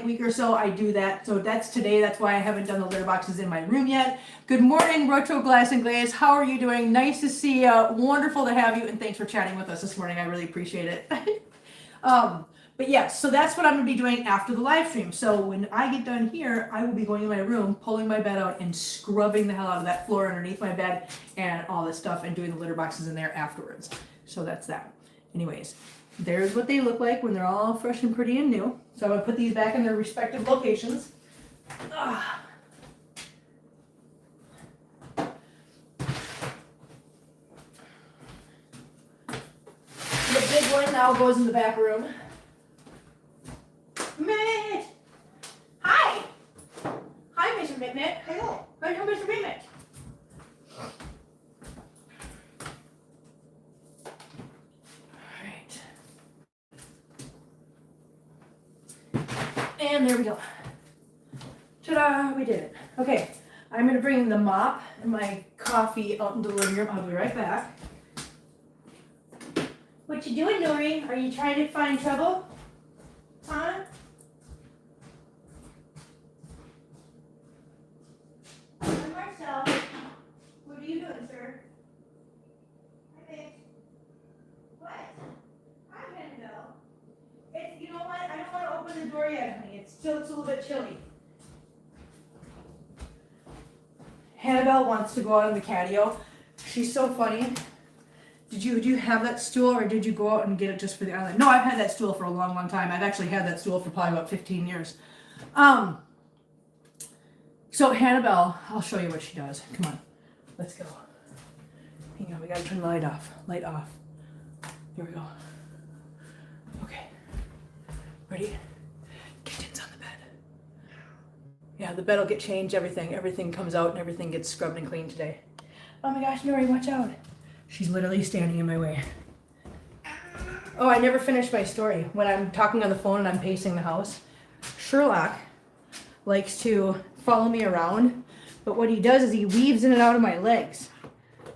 week or so, I do that. So that's today. That's why I haven't done the litter boxes in my room yet. Good morning, Retro Glass and Glaze. How are you doing? Nice to see you. Wonderful to have you, and thanks for chatting with us this morning. I really appreciate it. But yes, so that's what I'm going to be doing after the live stream. So when I get done here, I will be going in my room, pulling my bed out, and scrubbing the hell out of that floor underneath my bed and all this stuff, and doing the litter boxes in there afterwards. So that's that. Anyways. There's what they look like when they're all fresh and pretty and new. So I'm going to put these back in their respective locations. Ah. The big one now goes in the back room. Mitt! Hi! Hi, Mr. Mitt. Hello. Hello, Mr. Mitt. Alright. And there we go. Ta-da! We did it. Okay. I'm going to bring the mop and my coffee out into the living room. I'll be right back. What you doing, Nori? Are you trying to find trouble? Huh? Marcel, what are you doing, sir? Hi, babe. What? Hi, Annabelle. It's, you know what? I don't want to open the door yet, honey. It's a little bit chilly. Annabelle wants to go out on the patio. She's so funny. Did you have that stool, or did you go out and get it just for the island? No, I've had that stool for a long, long time. I've actually had that stool for probably about 15 years. So Annabelle, I'll show you what she does. Come on, let's go. Hang on, we gotta turn the light off. Light off. Here we go. Okay. Ready? Kitchen's on the bed. Yeah, the bed will get changed, everything. Everything comes out and everything gets scrubbed and cleaned today. Oh my gosh, Nori, watch out. She's literally standing in my way. Oh, I never finished my story. When I'm talking on the phone and I'm pacing the house, Sherlock likes to follow me around, but what he does is he weaves in and out of my legs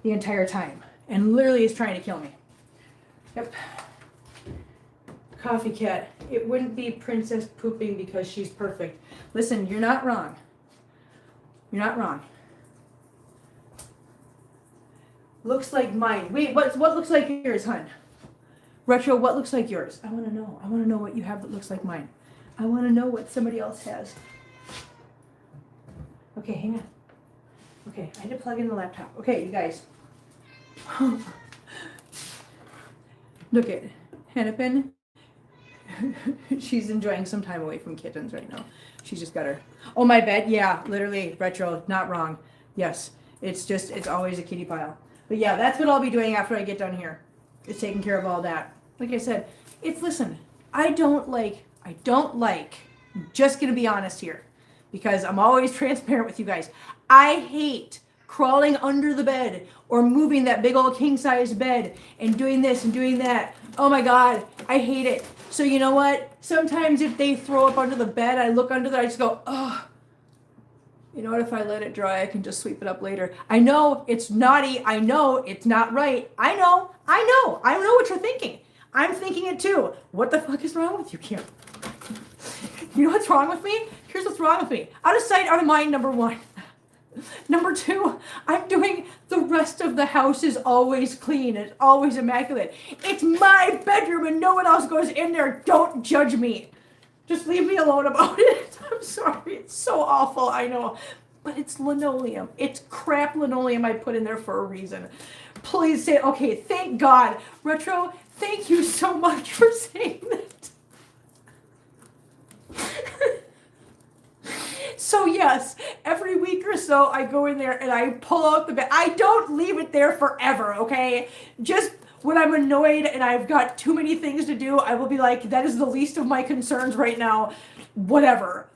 the entire time and literally is trying to kill me. Yep. Coffee cat. It wouldn't be princess pooping because she's perfect. Listen, you're not wrong. You're not wrong. Looks like mine. Wait, what looks like yours, hon? Retro, what looks like yours? I want to know. I want to know what you have that looks like mine. I want to know what somebody else has. Okay, hang on. Okay, I had to plug in the laptop. Okay, you guys. Look at Hennepin. She's enjoying some time away from kittens right now. She's just got her. Oh, my bed. Yeah, literally, Retro, not wrong. Yes, it's always a kitty pile. But yeah, that's what I'll be doing after I get done here. Is taking care of all that. Like I said, listen, I don't like, I'm just going to be honest here because I'm always transparent with you guys. I hate crawling under the bed or moving that big old king size bed and doing this and doing that. Oh my God, I hate it. So you know what? Sometimes if they throw up under the bed, I look under there, I just go, oh. You know what, if I let it dry, I can just sweep it up later. I know it's naughty. I know it's not right. I know what you're thinking. I'm thinking it too. What the fuck is wrong with you, Kim? You know what's wrong with me? Here's what's wrong with me. Out of sight, out of mind, number one. Number two, I'm doing the rest of the house is always clean. It's always immaculate. It's my bedroom and no one else goes in there. Don't judge me. Just leave me alone about it. I'm sorry. It's so awful. I know. But it's linoleum. It's crap linoleum I put in there for a reason. Please say, okay, thank God. Retro, thank you so much for saying that. So yes, every week or so I go in there and I pull out the bed. I don't leave it there forever, okay? Just when I'm annoyed and I've got too many things to do, I will be like, that is the least of my concerns right now. Whatever.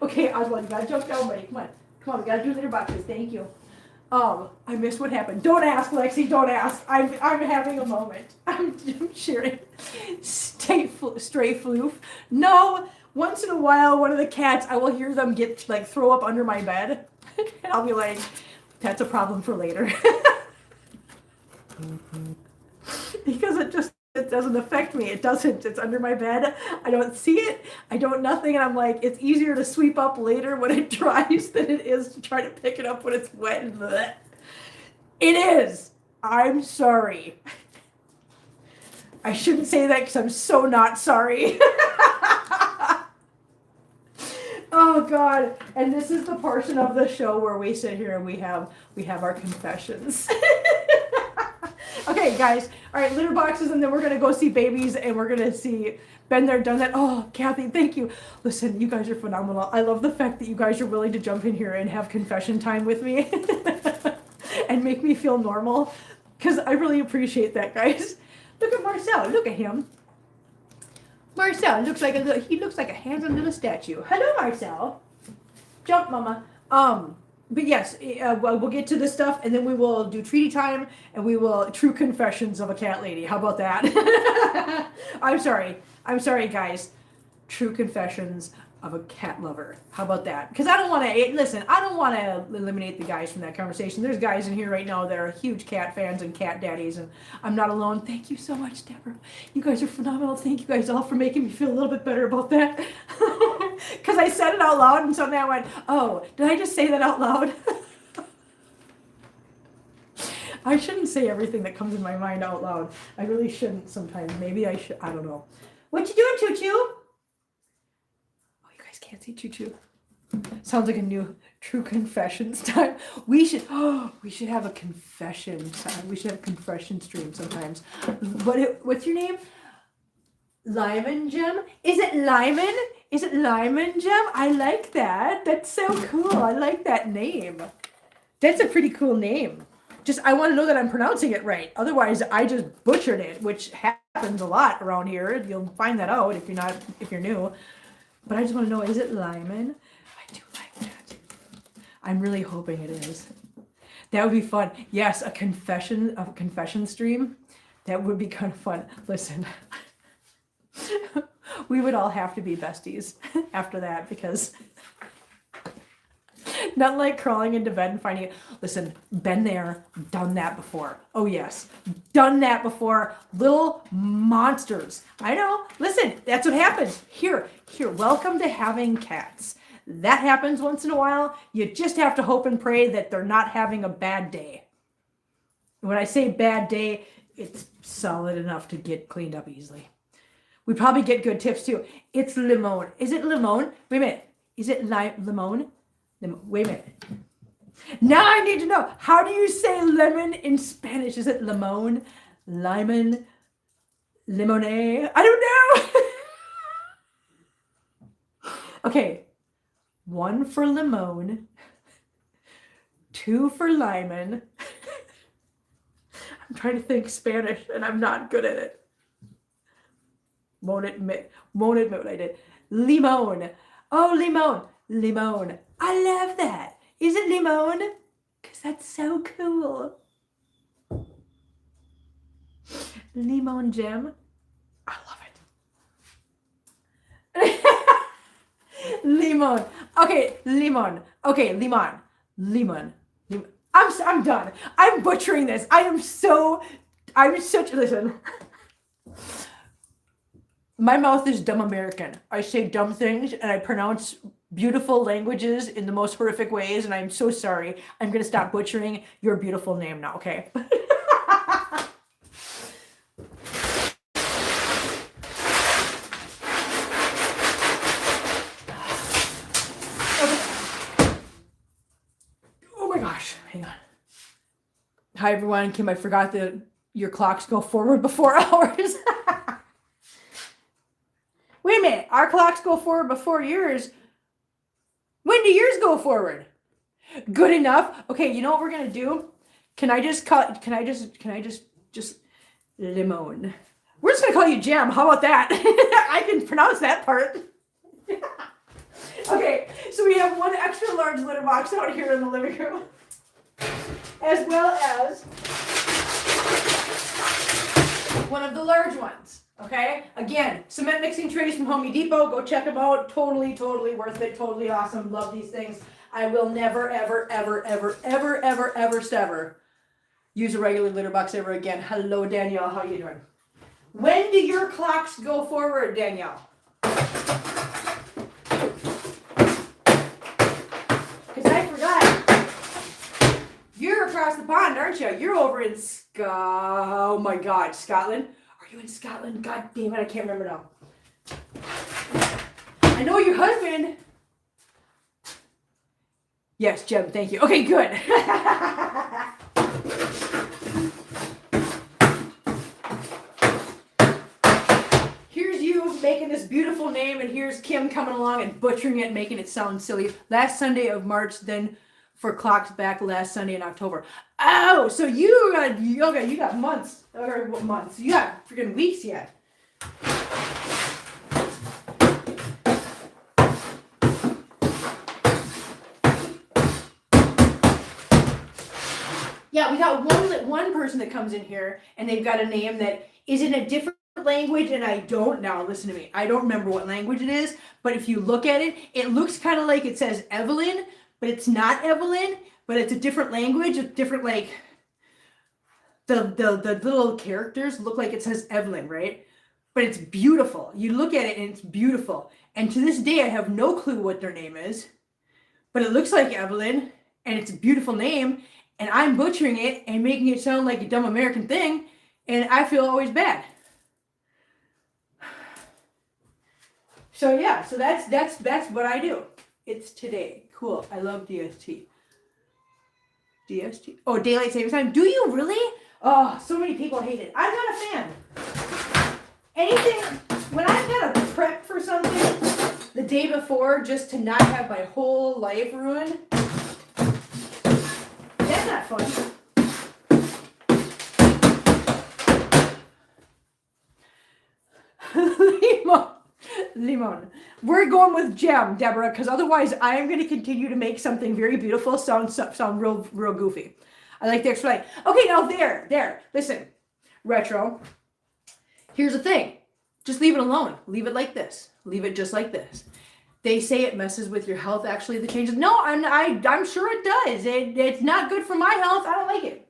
Okay, Oswald, you gotta jump down, buddy. Come on, we gotta do litter boxes. Thank you. I missed what happened. Don't ask, Lexi, don't ask. I'm having a moment. I'm sharing. Stray floof. No, once in a while, one of the cats, I will hear them get, like, throw up under my bed. And I'll be like, that's a problem for later. Because it doesn't affect me. It doesn't. It's under my bed. I don't see it. I don't nothing. And I'm like, it's easier to sweep up later when it dries than it is to try to pick it up when it's wet. It is. I'm sorry. I shouldn't say that because I'm so not sorry. Oh God. And this is the portion of the show where we sit here and we have our confessions. Okay, Okay, guys. All right, litter boxes, and then we're gonna go see babies, and we're gonna see been there, done that. Oh, Kathy, thank you. Listen, you guys are phenomenal. I love the fact that you guys are willing to jump in here and have confession time with me and make me feel normal, because I really appreciate that, guys. Look at Marcel. Look at him. Marcel looks like he looks like a handsome little statue. Hello, Marcel. Jump, mama. But yes, we'll get to this stuff, and then we will do treaty time, and we will true confessions of a cat lady. How about that? I'm sorry, guys. True confessions of a cat lover. How about that? Because I don't want to listen. I don't want to eliminate the guys from that conversation. There's guys in here right now that are huge cat fans and cat daddies, and I'm not alone. Thank you so much, Deborah. You guys are phenomenal. Thank you guys all for making me feel a little bit better about that. Because I said it out loud, and suddenly I went, "Oh, did I just say that out loud?" I shouldn't say everything that comes in my mind out loud. I really shouldn't sometimes. Maybe I should. I don't know. What you doing, Choo Choo? Oh, you guys can't see Choo Choo. Sounds like a new true confessions time. We should have a confession time. We should have a confession stream sometimes. What's your name? Lyman Gem? Is it Lyman? Is it Lyman Gem? I like that. That's so cool. I like that name. That's a pretty cool name. Just, I want to know that I'm pronouncing it right. Otherwise, I just butchered it, which happens a lot around here. You'll find that out if you're new. But I just want to know, is it Lyman? I do like that. I'm really hoping it is. That would be fun. Yes, a confession stream. That would be kind of fun. Listen, we would all have to be besties after that, because not like crawling into bed and finding it. Listen, been there, done that before. Oh yes, done that before. Little monsters. I know. Listen, that's what happens. Here, welcome to having cats. That happens once in a while. You just have to hope and pray that they're not having a bad day. When I say bad day, it's solid enough to get cleaned up easily. We probably get good tips too. It's limon. Is it limon? Wait a minute. Is it limon? Wait a minute. Now I need to know. How do you say lemon in Spanish? Is it limon? Limon? Limonade? I don't know. Okay. 1 for limon. 2 for limon. I'm trying to think Spanish and I'm not good at it. Won't admit what I did. Limon. Oh, limon. Limon. I love that. Is it limon? Because that's so cool. Limon gem. I love it. Limon. Okay, limon. Okay, limon. Limon. I'm done. I'm butchering this. I'm such, listen. My mouth is dumb American. I say dumb things and I pronounce beautiful languages in the most horrific ways, and I'm so sorry. I'm going to stop butchering your beautiful name now, okay? Oh my gosh, hang on. Hi everyone, Kim, I forgot that your clocks go forward before ours. Wait a minute, our clocks go forward before yours. When do yours go forward? Good enough. Okay, you know what we're gonna do? Can I just limon? We're just gonna call you Jam. How about that? I can pronounce that part. Okay, so we have one extra large litter box out here in the living room, as well as one of the large ones. Okay, again, cement mixing trays from Home Depot. Go check them out. Totally worth it. Totally awesome. Love these things. I will never, ever use a regular litter box ever again. Hello, Danielle. How you doing? When do your clocks go forward, Danielle? Because I forgot. You're across the pond, aren't you? You're over in oh my God, Scotland. Are you in Scotland? God damn it, I can't remember now. I know your husband. Yes, Jem, thank you. Okay, good. making this beautiful name, and here's Kim coming along and butchering it, making it sound silly. Last Sunday of March, then for clocks back last Sunday in October. Oh, so you got months, or what months? You got freaking weeks yet. Yeah, we got one person that comes in here and they've got a name that is in a different language, and I don't, now listen to me, I don't remember what language it is, but if you look at it, it looks kind of like it says Evelyn, but it's not Evelyn, but it's a different language, it's different, like the little characters look like it says Evelyn, right? But it's beautiful. You look at it and it's beautiful. And to this day, I have no clue what their name is, but it looks like Evelyn, and it's a beautiful name, and I'm butchering it and making it sound like a dumb American thing, and I feel always bad. So yeah, so that's what I do. It's today. Cool. I love DST. DST. Oh, daylight savings time. Do you really? Oh, so many people hate it. I'm not a fan. Anything, when I've got to prep for something the day before just to not have my whole life ruined, that's not fun. Limon. We're going with jam, Deborah, because otherwise I am going to continue to make something very beautiful sound real goofy. I like to explain. Okay, now there. Listen, retro. Here's the thing. Just leave it alone. Leave it like this. Leave it just like this. They say it messes with your health. Actually, the changes. No, I'm sure it does. It's not good for my health. I don't like it.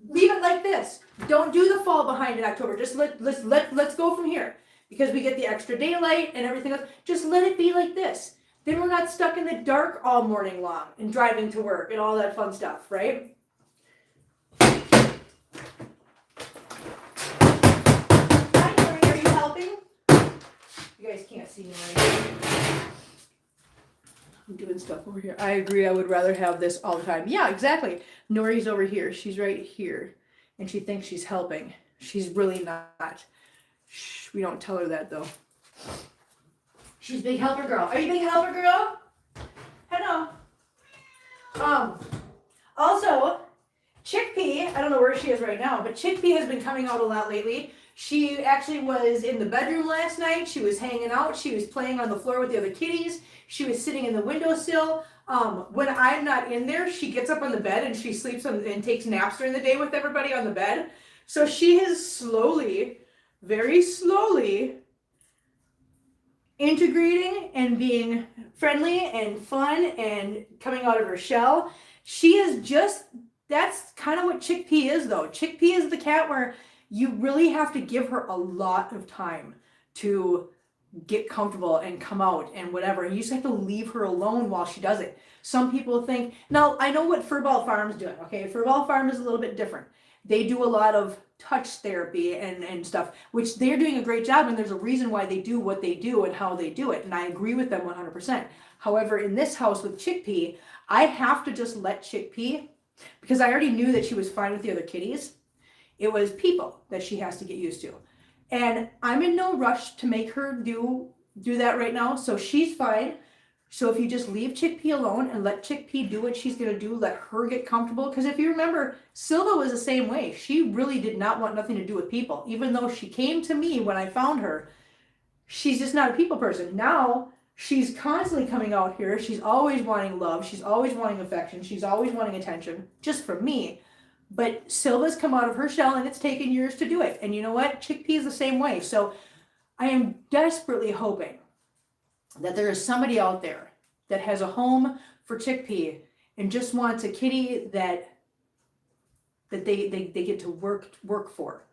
Leave it like this. Don't do the fall behind in October. Just let's go from here, because we get the extra daylight and everything else. Just let it be like this. Then we're not stuck in the dark all morning long and driving to work and all that fun stuff, right? Hi, Nori, are you helping? You guys can't see me right now. I'm doing stuff over here. I agree. I would rather have this all the time. Yeah, exactly. Nori's over here. She's right here. And she thinks she's helping. She's really not. Shh, we don't tell her that, though. She's big helper girl. Are you big helper girl? Hello. Also, Chickpea, I don't know where she is right now, but Chickpea has been coming out a lot lately. She actually was in the bedroom last night. She was hanging out. She was playing on the floor with the other kitties. She was sitting in the windowsill. When I'm not in there, she gets up on the bed and she sleeps and takes naps during the day with everybody on the bed. So she is slowly, very slowly, integrating and being friendly and fun and coming out of her shell. She is just, that's kind of what Chickpea is, though. Chickpea is the cat where you really have to give her a lot of time to get comfortable and come out and whatever. You just have to leave her alone while she does it. Some people think, now I know what Furball Farm's doing, okay? Furball Farm is a little bit different. They do a lot of touch therapy and stuff, which they're doing a great job, and there's a reason why they do what they do and how they do it, and I agree with them 100%. However, in this house with Chickpea, I have to just let Chickpea, because I already knew that she was fine with the other kitties. It was people that she has to get used to. And I'm in no rush to make her do that right now, so she's fine. So if you just leave Chickpea alone and let Chickpea do what she's going to do, let her get comfortable. Because if you remember, Silva was the same way. She really did not want nothing to do with people. Even though she came to me when I found her, she's just not a people person. Now, she's constantly coming out here. She's always wanting love. She's always wanting affection. She's always wanting attention, just from me. But Silva's come out of her shell, and it's taken years to do it. And you know what? Chickpea is the same way. So I am desperately hoping that there is somebody out there that has a home for Chickpea and just wants a kitty that they get to work for.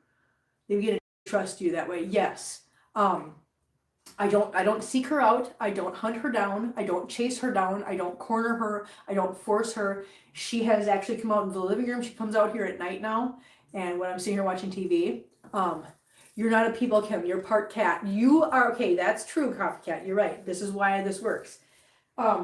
They get to trust you that way. Yes. I don't seek her out. I don't hunt her down. I don't chase her down. I don't corner her. I don't force her. She has actually come out into the living room. She comes out here at night now. And when I'm sitting here watching TV, you're not a people, Kim. You're part cat. You are, okay, that's true, Coffee Cat. You're right. This is why this works.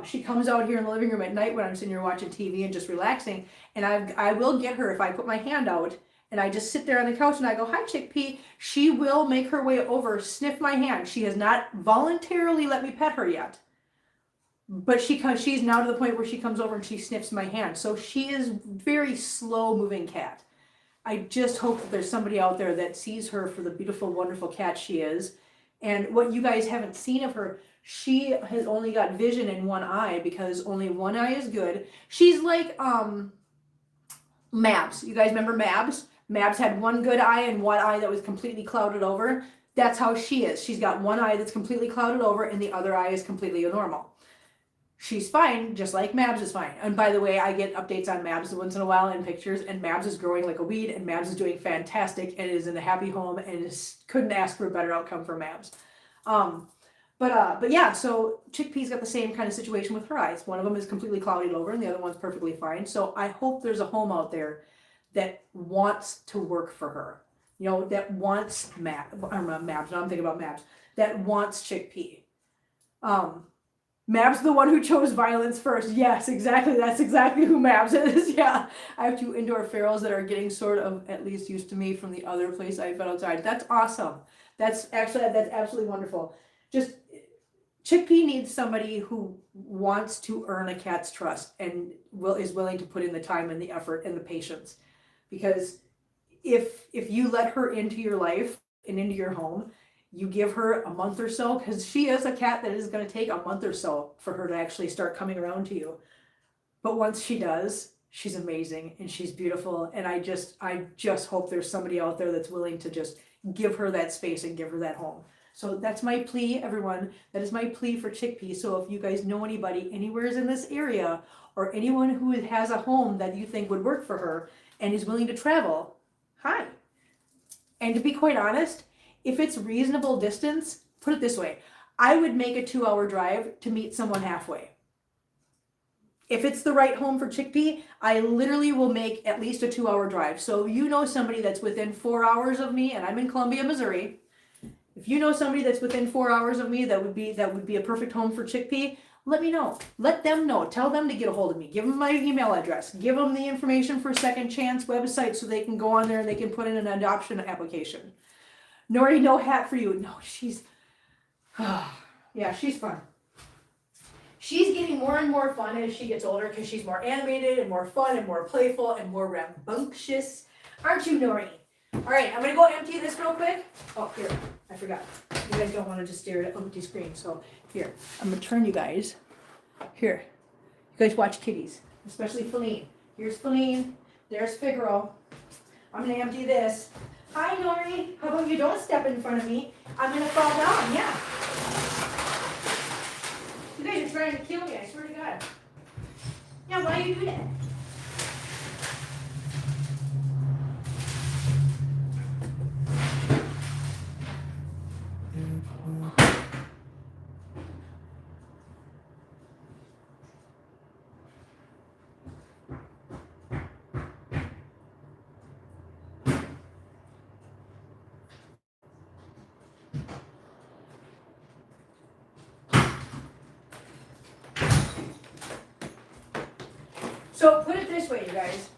She comes out here in the living room at night when I'm sitting here watching TV and just relaxing. And I will get her if I put my hand out and I just sit there on the couch and I go, hi, Chickpea. She will make her way over, sniff my hand. She has not voluntarily let me pet her yet. But she's now to the point where she comes over and she sniffs my hand. So she is very slow moving cat. I just hope that there's somebody out there that sees her for the beautiful, wonderful cat she is. And what you guys haven't seen of her, she has only got vision in one eye because only one eye is good. She's like Mabs. You guys remember Mabs? Mabs had one good eye and one eye that was completely clouded over. That's how she is. She's got one eye that's completely clouded over and the other eye is completely normal. She's fine, just like Mabs is fine. And by the way, I get updates on Mabs once in a while in pictures, and Mabs is growing like a weed, and Mabs is doing fantastic, and is in a happy home, and couldn't ask for a better outcome for Mabs. But yeah, so Chickpea's got the same kind of situation with her eyes. One of them is completely clouded over, and the other one's perfectly fine. So I hope there's a home out there that wants to work for her. You know, that wants Mabs. Now I'm thinking about Mabs. That wants Chickpea. Mab's the one who chose violence first. Yes, exactly. That's exactly who Mabs is. Yeah. I have 2 indoor ferals that are getting sort of at least used to me from the other place I fed outside. That's awesome. That's absolutely wonderful. Just Chickpea needs somebody who wants to earn a cat's trust and is willing to put in the time and the effort and the patience. Because if you let her into your life and into your home, you give her a month or so, because she is a cat that is going to take a month or so for her to actually start coming around to you. But once she does, she's amazing and she's beautiful. And I just hope there's somebody out there that's willing to just give her that space and give her that home. So that's my plea, everyone. That is my plea for Chickpea. So if you guys know anybody anywhere in this area or anyone who has a home that you think would work for her and is willing to travel, hi. And to be quite honest, if it's reasonable distance, put it this way, I would make a 2-hour drive to meet someone halfway. If it's the right home for Chickpea, I literally will make at least a 2-hour drive. So you know somebody that's within 4 hours of me, and I'm in Columbia, Missouri. If you know somebody that's within 4 hours of me that would be a perfect home for Chickpea, let me know. Let them know. Tell them to get a hold of me. Give them my email address. Give them the information for Second Chance website so they can go on there and they can put in an adoption application. Nori, no hat for you. No, she's fun. She's getting more and more fun as she gets older because she's more animated and more fun and more playful and more rambunctious. Aren't you, Nori? All right, I'm going to go empty this real quick. Oh, here, I forgot. You guys don't want to just stare at an empty screen. So here, I'm going to turn you guys. Here, you guys watch kitties, especially Feline. Here's Feline. There's Figaro. I'm going to empty this. Hi, Nori. How about you don't step in front of me? I'm going to fall down, yeah. You guys are trying to kill me, I swear to God. Yeah, why do you do that? So put it this way, you guys.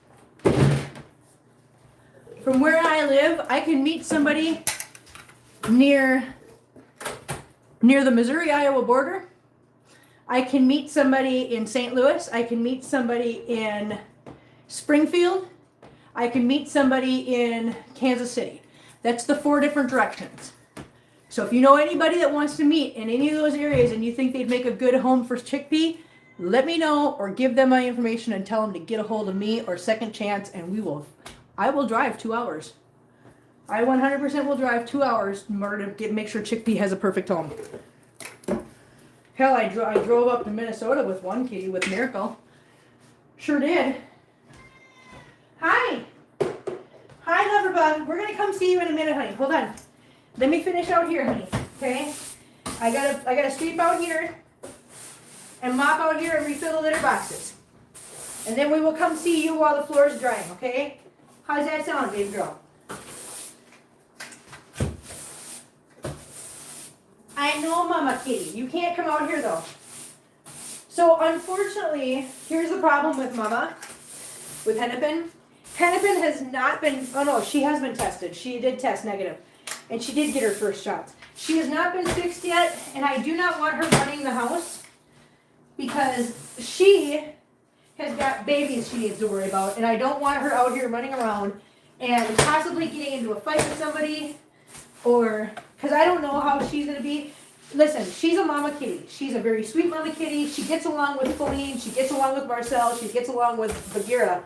From where I live, I can meet somebody near the Missouri-Iowa border. I can meet somebody in St. Louis. I can meet somebody in Springfield. I can meet somebody in Kansas City. That's the 4 different directions. So if you know anybody that wants to meet in any of those areas and you think they'd make a good home for Chickpea, let me know or give them my information and tell them to get a hold of me or Second Chance, and I will drive 2 hours. I 100% will drive 2 hours in order to make sure Chickpea has a perfect home. Hell, I drove up to Minnesota with one kitty with Miracle. Sure did. Hi. Hi, Loverbug. We're going to come see you in a minute, honey. Hold on. Let me finish out here, honey. Okay? I gotta sweep out here and mop out here and refill the litter boxes. And then we will come see you while the floor is drying, okay? How's that sound, baby girl? I know, Mama Kitty. You can't come out here, though. So, unfortunately, here's the problem with Mama, with Hennepin. Hennepin has not been, oh no, she has been tested. She did test negative, and she did get her first shots. She has not been fixed yet, and I do not want her running the house because she has got babies she needs to worry about, and I don't want her out here running around and possibly getting into a fight with somebody, or, because I don't know how she's going to be. Listen, she's a mama kitty. She's a very sweet mama kitty. She gets along with Feline. She gets along with Marcel. She gets along with Bagheera.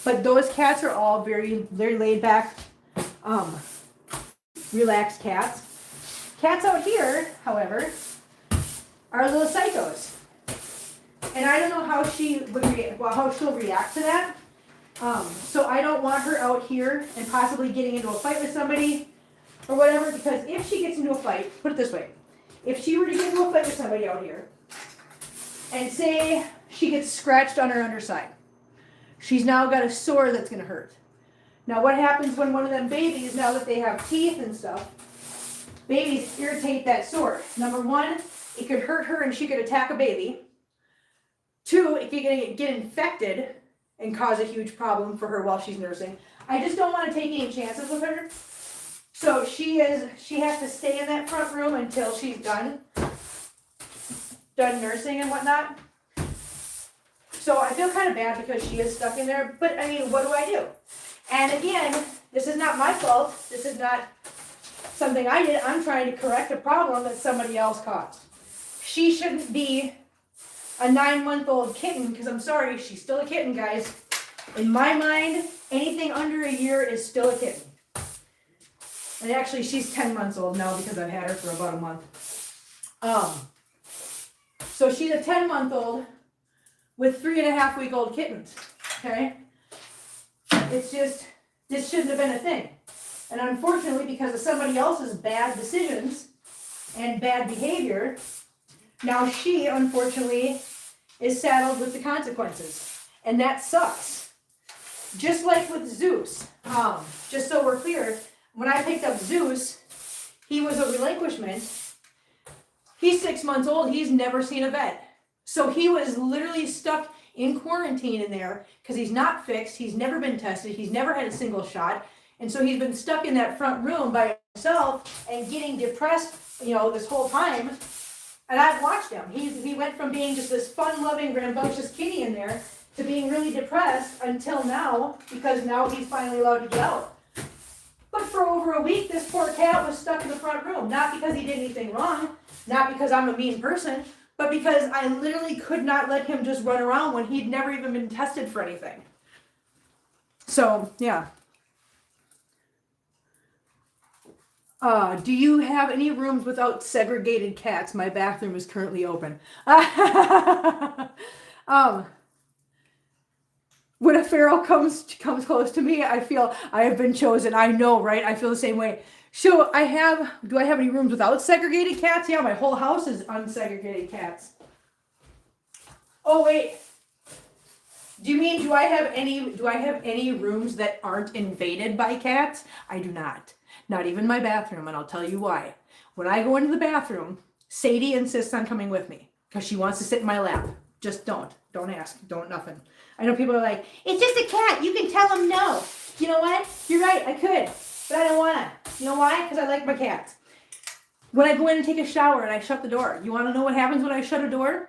But those cats are all very laid back, relaxed cats. Cats out here, however, are little psychos. And I don't know how she would how she'll react to that. So I don't want her out here and possibly getting into a fight with somebody or whatever, because if she gets into a fight, put it this way, if she were to get into a fight with somebody out here, and say she gets scratched on her underside, she's now got a sore that's going to hurt. Now what happens when one of them babies, now that they have teeth and stuff, babies irritate that sore. Number one, it could hurt her and she could attack a baby. Two, it could get infected and cause a huge problem for her while she's nursing. I just don't want to take any chances with her. So she has to stay in that front room until she's done nursing and whatnot. So I feel kind of bad because she is stuck in there, but I mean, what do I do? And again, this is not my fault. This is not something I did. I'm trying to correct a problem that somebody else caused. She shouldn't be a 9-month-old kitten, because I'm sorry, she's still a kitten, guys. In my mind, anything under a year is still a kitten. And actually, she's 10 months old now because I've had her for about a month. So she's a 10-month-old with 3.5-week-old kittens, okay? It's just, this shouldn't have been a thing. And unfortunately, because of somebody else's bad decisions and bad behavior, now she, unfortunately, is saddled with the consequences. And that sucks. Just like with Zeus, just so we're clear, when I picked up Zeus, he was a relinquishment. He's 6 months old. He's never seen a vet. So he was literally stuck in quarantine in there because he's not fixed. He's never been tested. He's never had a single shot. And so he's been stuck in that front room by himself and getting depressed, this whole time. And I've watched him. He went from being just this fun-loving, rambunctious kitty in there to being really depressed until now, because now he's finally allowed to get out. But for over a week, this poor cat was stuck in the front room. Not because he did anything wrong, not because I'm a mean person, but because I literally could not let him just run around when he'd never even been tested for anything. So, yeah. Do you have any rooms without segregated cats? My bathroom is currently open. When a feral comes close to me, I feel I have been chosen. I know, right? I feel the same way. So do I have any rooms without segregated cats? Yeah, my whole house is unsegregated cats. Oh, wait. Do you mean, do I have any rooms that aren't invaded by cats? I do not. Not even my bathroom, and I'll tell you why. When I go into the bathroom, Sadie insists on coming with me because she wants to sit in my lap. Just don't ask. Don't nothing. I know people are like, it's just a cat. You can tell them no. You know what? You're right. I could, but I don't want to. You know why? Because I like my cats. When I go in and take a shower and I shut the door, you want to know what happens when I shut a door?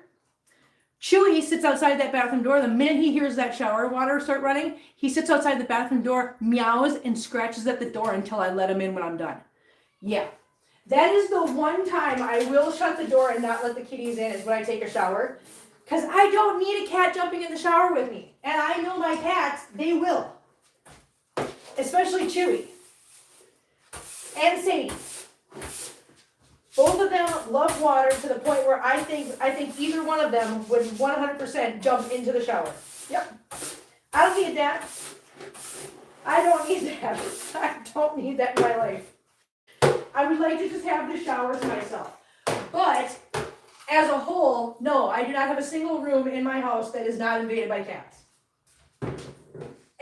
Chewy sits outside that bathroom door. The minute he hears that shower water start running, he sits outside the bathroom door, meows, and scratches at the door until I let him in when I'm done. Yeah. That is the one time I will shut the door and not let the kitties in, is when I take a shower. Because I don't need a cat jumping in the shower with me. And I know my cats, they will. Especially Chewy. And Sadie. Both of them love water to the point where I think either one of them would 100% jump into the shower. Yep. I don't need that. I don't need that. I don't need that in my life. I would like to just have the showers myself. But as a whole, no, I do not have a single room in my house that is not invaded by cats.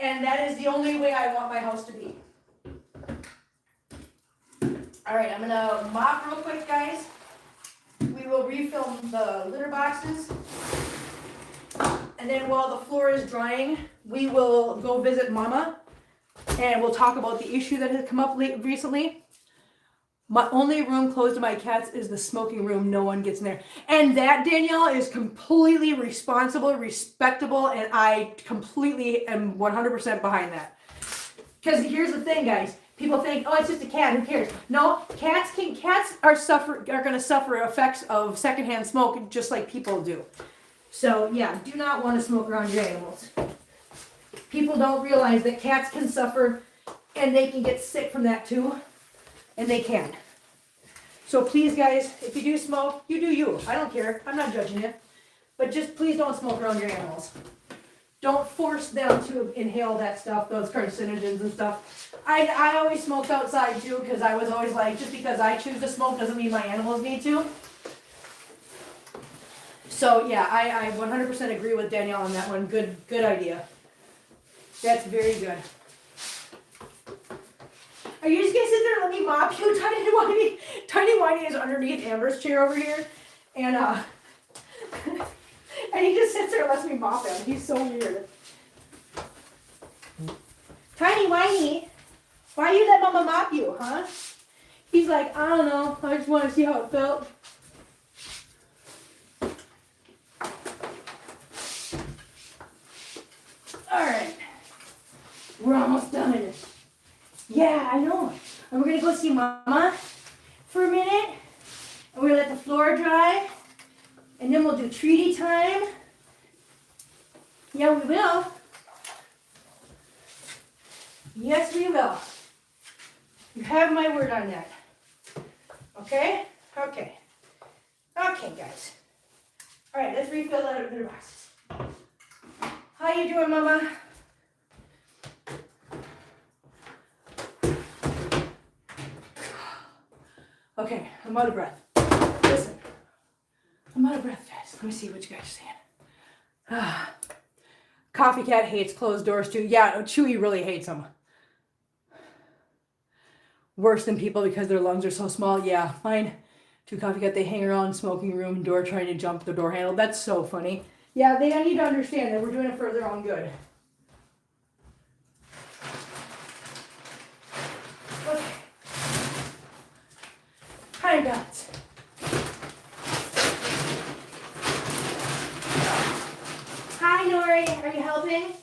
And that is the only way I want my house to be. All right, I'm going to mop real quick, guys. We will refill the litter boxes. And then while the floor is drying, we will go visit Mama, and we'll talk about the issue that has come up recently. My only room closed to my cats is the smoking room. No one gets in there. And that, Danielle, is completely responsible, respectable, and I completely am 100% behind that. Because here's the thing, guys. People think, oh, it's just a cat. Who cares? No, cats are going to suffer effects of secondhand smoke just like people do. So yeah, do not want to smoke around your animals. People don't realize that cats can suffer, and they can get sick from that too. And they can. So please, guys, if you do smoke, you do you. I don't care. I'm not judging you. But just please don't smoke around your animals. Don't force them to inhale that stuff, those carcinogens and stuff. I always smoked outside too, because I was always like, just because I choose to smoke doesn't mean my animals need to. So yeah, I 100% agree with Danielle on that one. Good idea. That's very good. Are you just gonna sit there and let me mop you, Tiny Whitey? Tiny Whitey is underneath Amber's chair over here, and and he just sits there and lets me mop him. He's so weird. Tiny Whitey, why you let Mama mop you, huh? He's like, I don't know. I just want to see how it felt. All right, we're almost done. Yeah, I know. And we're going to go see Mama for a minute. And we're going to let the floor dry. And then we'll do treaty time. Yeah, we will. Yes, we will. You have my word on that. Okay? Okay. Okay, guys. All right, let's refill that litter boxes. How you doing, Mama? Okay, I'm out of breath. Listen, I'm out of breath, guys. Let me see what you guys are saying. Coffee Cat hates closed doors too. Yeah, Chewy really hates them. Worse than people because their lungs are so small. Yeah, mine too. Coffee Cat, they hang around smoking room door trying to jump the door handle. That's so funny. Yeah, they need to understand that we're doing it for their own good. Okay. Hi, guys. Hi, Nori. Are you helping?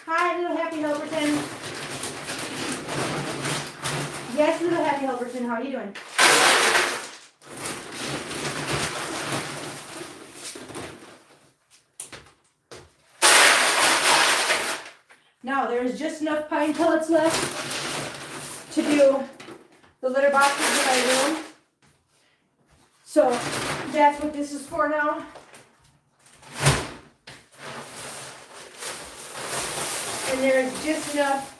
Hi, little happy Hilberton. Yes, little happy Hilberton. How are you doing? Now, there's just enough pine pellets left to do the litter boxes in my room. So that's what this is for now. And there's just enough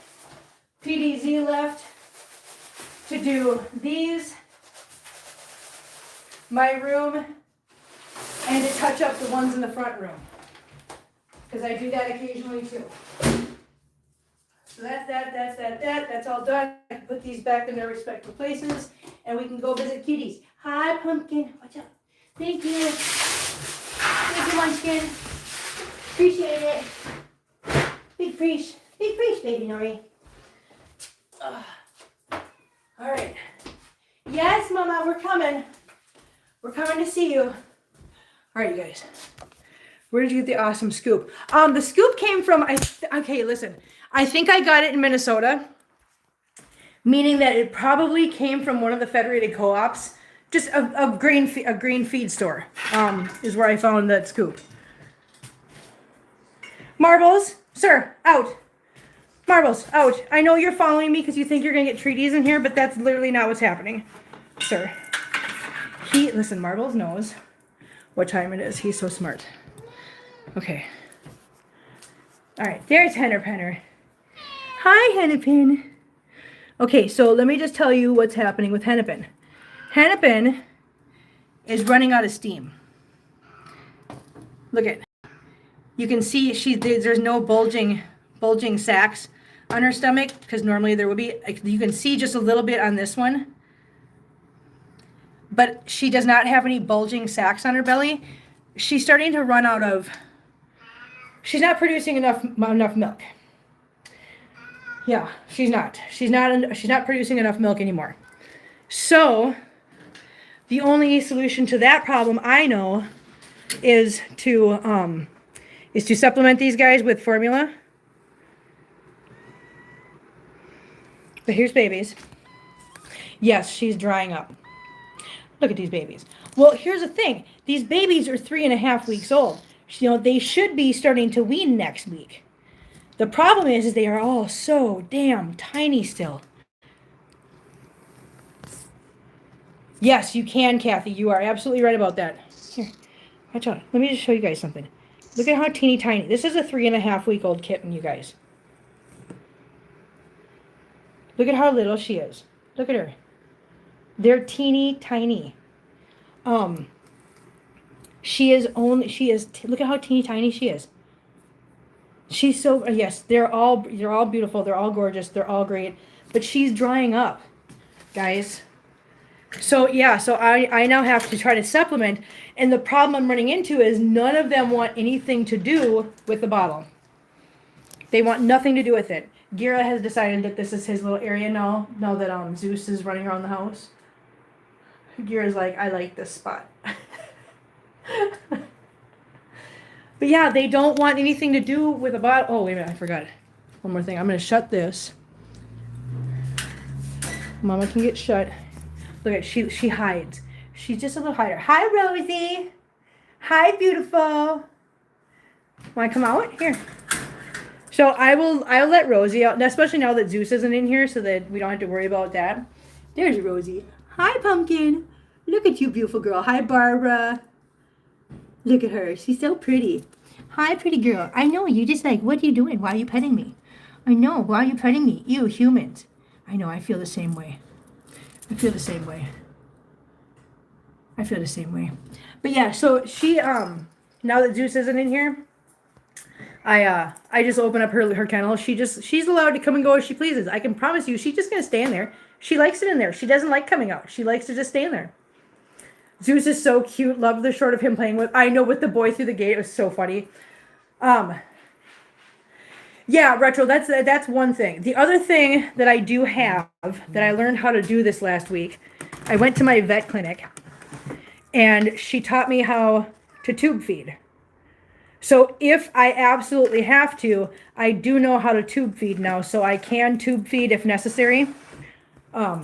PDZ left to do these, my room, and to touch up the ones in the front room. Because I do that occasionally too. So that's all done. I can put these back in their respective places, and we can go visit kitties. Hi, Pumpkin. What's up? Thank you. Thank you, Munchkin. Appreciate it. Big preach, baby Nori. All right. Yes, Mama, we're coming. We're coming to see you. All right, you guys. Where did you get the awesome scoop? The scoop came from, okay, listen. I think I got it in Minnesota, meaning that it probably came from one of the federated co-ops. Just a green feed store is where I found that scoop. Marbles, sir, out. Marbles, out. I know you're following me because you think you're going to get treaties in here, but that's literally not what's happening, sir. Listen, Marbles knows what time it is. He's so smart. Okay. All right, there's Hennerpenner. Hi, Hennepin. Okay, so let me just tell you what's happening with Hennepin. Hennepin is running out of steam. Look at, you can see there's no bulging sacs on her stomach, because normally there would be. You can see just a little bit on this one, but she does not have any bulging sacs on her belly. She's starting to run out of She's not producing enough milk. Yeah, she's not. She's not producing enough milk anymore. So the only solution to that problem I know is to supplement these guys with formula. But here's babies. Yes, she's drying up. Look at these babies. Well, here's the thing. These babies are 3.5 weeks old. You know, they should be starting to wean next week. The problem is they are all so damn tiny still. Yes, you can, Kathy. You are absolutely right about that. Here, watch out. Let me just show you guys something. Look at how teeny tiny. This is a 3.5 week old kitten, you guys. Look at how little she is. Look at her. They're teeny tiny. Look at how teeny tiny she is. She's so, yes, they're all beautiful. They're all gorgeous. They're all great. But she's drying up, guys. So, yeah, so I now have to try to supplement. And the problem I'm running into is none of them want anything to do with the bottle. They want nothing to do with it. Gira has decided that this is his little area now that Zeus is running around the house. Gira's like, I like this spot. But yeah, they don't want anything to do with a bottle. Oh, wait a minute, I forgot. One more thing. I'm going to shut this. Mama can get shut. Look at she hides. She's just a little hider. Hi, Rosie. Hi, beautiful. Want to come out? Here. So I'll let Rosie out, especially now that Zeus isn't in here, so that we don't have to worry about that. There's Rosie. Hi, Pumpkin. Look at you, beautiful girl. Hi, Barbara. Look at her. She's so pretty. Hi, pretty girl. I know. You just like, what are you doing? Why are you petting me? I know. Why are you petting me? You humans. I know. I feel the same way. I feel the same way. But yeah, so she, now that Zeus isn't in here, I just open up her kennel. She's allowed to come and go as she pleases. I can promise you, she's just going to stay in there. She likes it in there. She doesn't like coming out. She likes to just stay in there. Zeus is so cute. Love the short of him playing with. I know, with the boy through the gate. It was so funny. Yeah, Retro, that's one thing. The other thing that I do have that I learned how to do this last week, I went to my vet clinic and she taught me how to tube feed. So if I absolutely have to, I do know how to tube feed now, so I can tube feed if necessary. I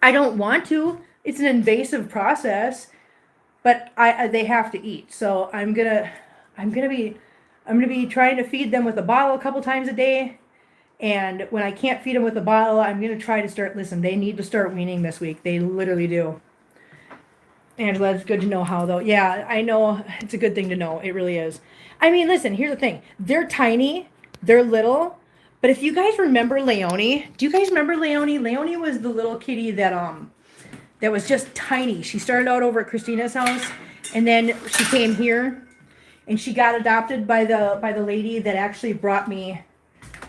don't want to. It's an invasive process, but they have to eat. So I'm gonna be trying to feed them with a bottle a couple times a day. And when I can't feed them with a bottle, I'm gonna try to start. Listen, they need to start weaning this week. They literally do. Angela, it's good to know how, though. Yeah, I know. It's a good thing to know. It really is. I mean, listen, here's the thing. They're tiny. They're little. But if you guys remember Leonie, do you guys remember Leonie? Leonie was the little kitty that was just tiny. She started out over at Christina's house, and then she came here, and she got adopted by the lady that actually brought me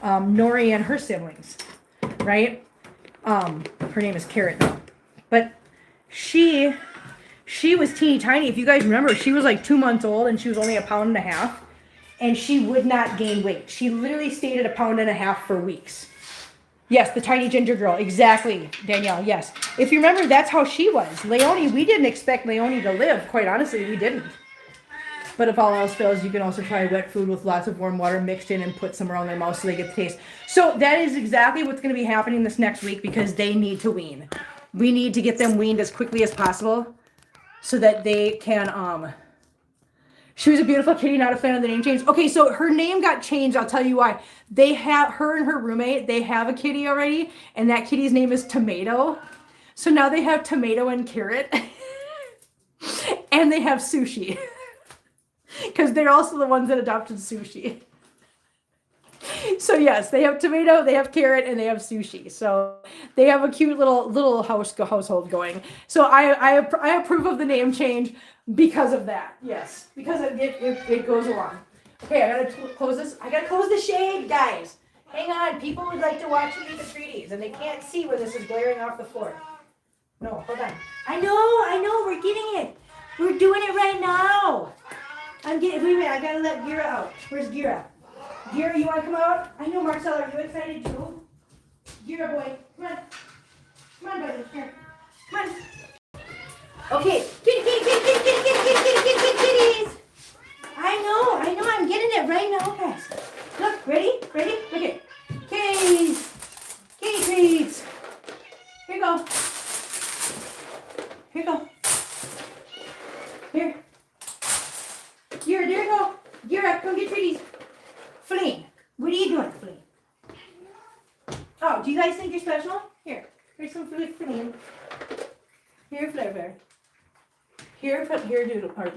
Nori and her siblings, right? Her name is Carrot, but she was teeny tiny. If you guys remember, she was like 2 months old, and she was only 1.5 pounds, and she would not gain weight. She literally stayed at 1.5 pounds for weeks. Yes, the tiny ginger girl. Exactly, Danielle. Yes. If you remember, that's how she was. Leonie, we didn't expect Leonie to live. Quite honestly, we didn't. But if all else fails, you can also try wet food with lots of warm water mixed in and put some around their mouth so they get the taste. So that is exactly what's going to be happening this next week because they need to wean. We need to get them weaned as quickly as possible so that they can... She was a beautiful kitty, not a fan of the name change. Okay, so her name got changed. I'll tell you why. They have her and her roommate. They have a kitty already, and that kitty's name is Tomato. So now they have Tomato and Carrot, and they have Sushi, because they're also the ones that adopted Sushi. So yes, they have Tomato, they have Carrot, and they have Sushi. So they have a cute little household going. So I approve of the name change. Because of that, yes. Because it goes along. Okay, I gotta close this. I gotta close the shade, guys. Hang on. People would like to watch me eat the treaties, and they can't see where this is glaring off the floor. No, hold on. I know. We're getting it. We're doing it right now. Wait a minute, I gotta let Gira out. Where's Gira? Gira, you wanna come out? I know, Marcella, are you excited too? Gira boy, come on. Come on, buddy, here. Come on. Okay, kitties. I know, I'm getting it right now, guys. Look, ready? Look it. Kitties. Kitty treats. Here you go. Here. Gira, there you go. Gira, come get treaties. Flynn, what are you doing, Flynn? Oh, do you guys think you're special? Here's some food for Flynn. Here, Flavor. Here, Doodle, or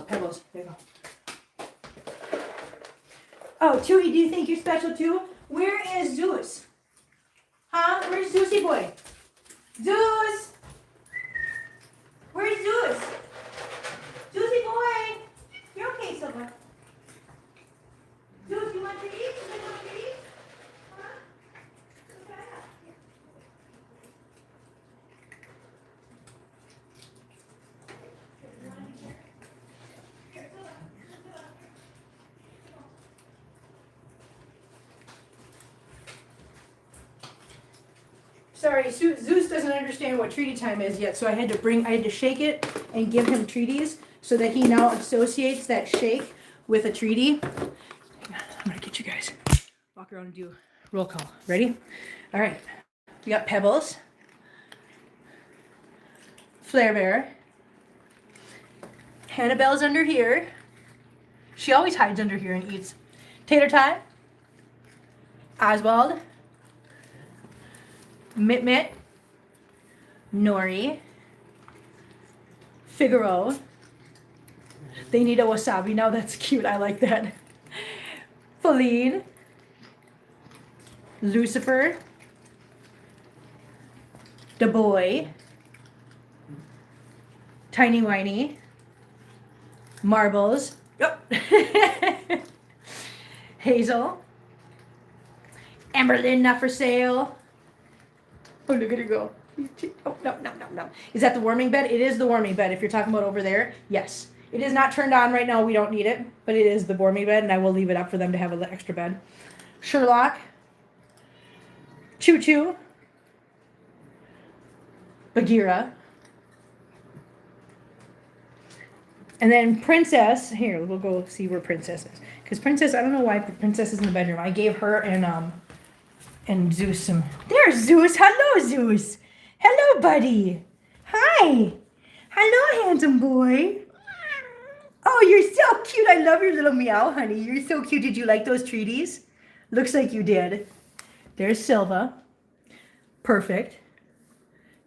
Pebbles. There you go. Oh, Chewy, do you think you're special too? Where is Zeus? Huh? Where's Zeusy boy? Zeus! Where's Zeus? Zeusy boy! You're okay, Silver. Zeus, you want to eat? Huh? Sorry, Zeus doesn't understand what treaty time is yet, so I had to shake it and give him treaties so that he now associates that shake with a treaty. Hang on, I'm gonna get you guys. Walk around and do roll call. Ready? All right. We got Pebbles, Flare Bear, Hannibel's under here. She always hides under here and eats. Tater Tot, Oswald, Mit Mit, Nori, Figaro. They need a wasabi now. That's cute. I like that. Feline, Lucifer, the boy, Tiny Whiny, Marbles, Hazel, Amberlynn not for sale. Oh, look at her go. Oh, no. Is that the warming bed? It is the warming bed. If you're talking about over there, yes. It is not turned on right now. We don't need it. But it is the warming bed, and I will leave it up for them to have an extra bed. Sherlock. Choo Choo. Bagheera. And then Princess. Here, we'll go see where Princess is. Because Princess, I don't know why Princess is in the bedroom. I gave her and Zeus some. There's Zeus. Hello, Zeus. Hello, buddy. Hi. Hello, handsome boy. Oh, you're so cute. I love your little meow, honey. You're so cute. Did you like those treaties? Looks like you did. There's Silva. Perfect.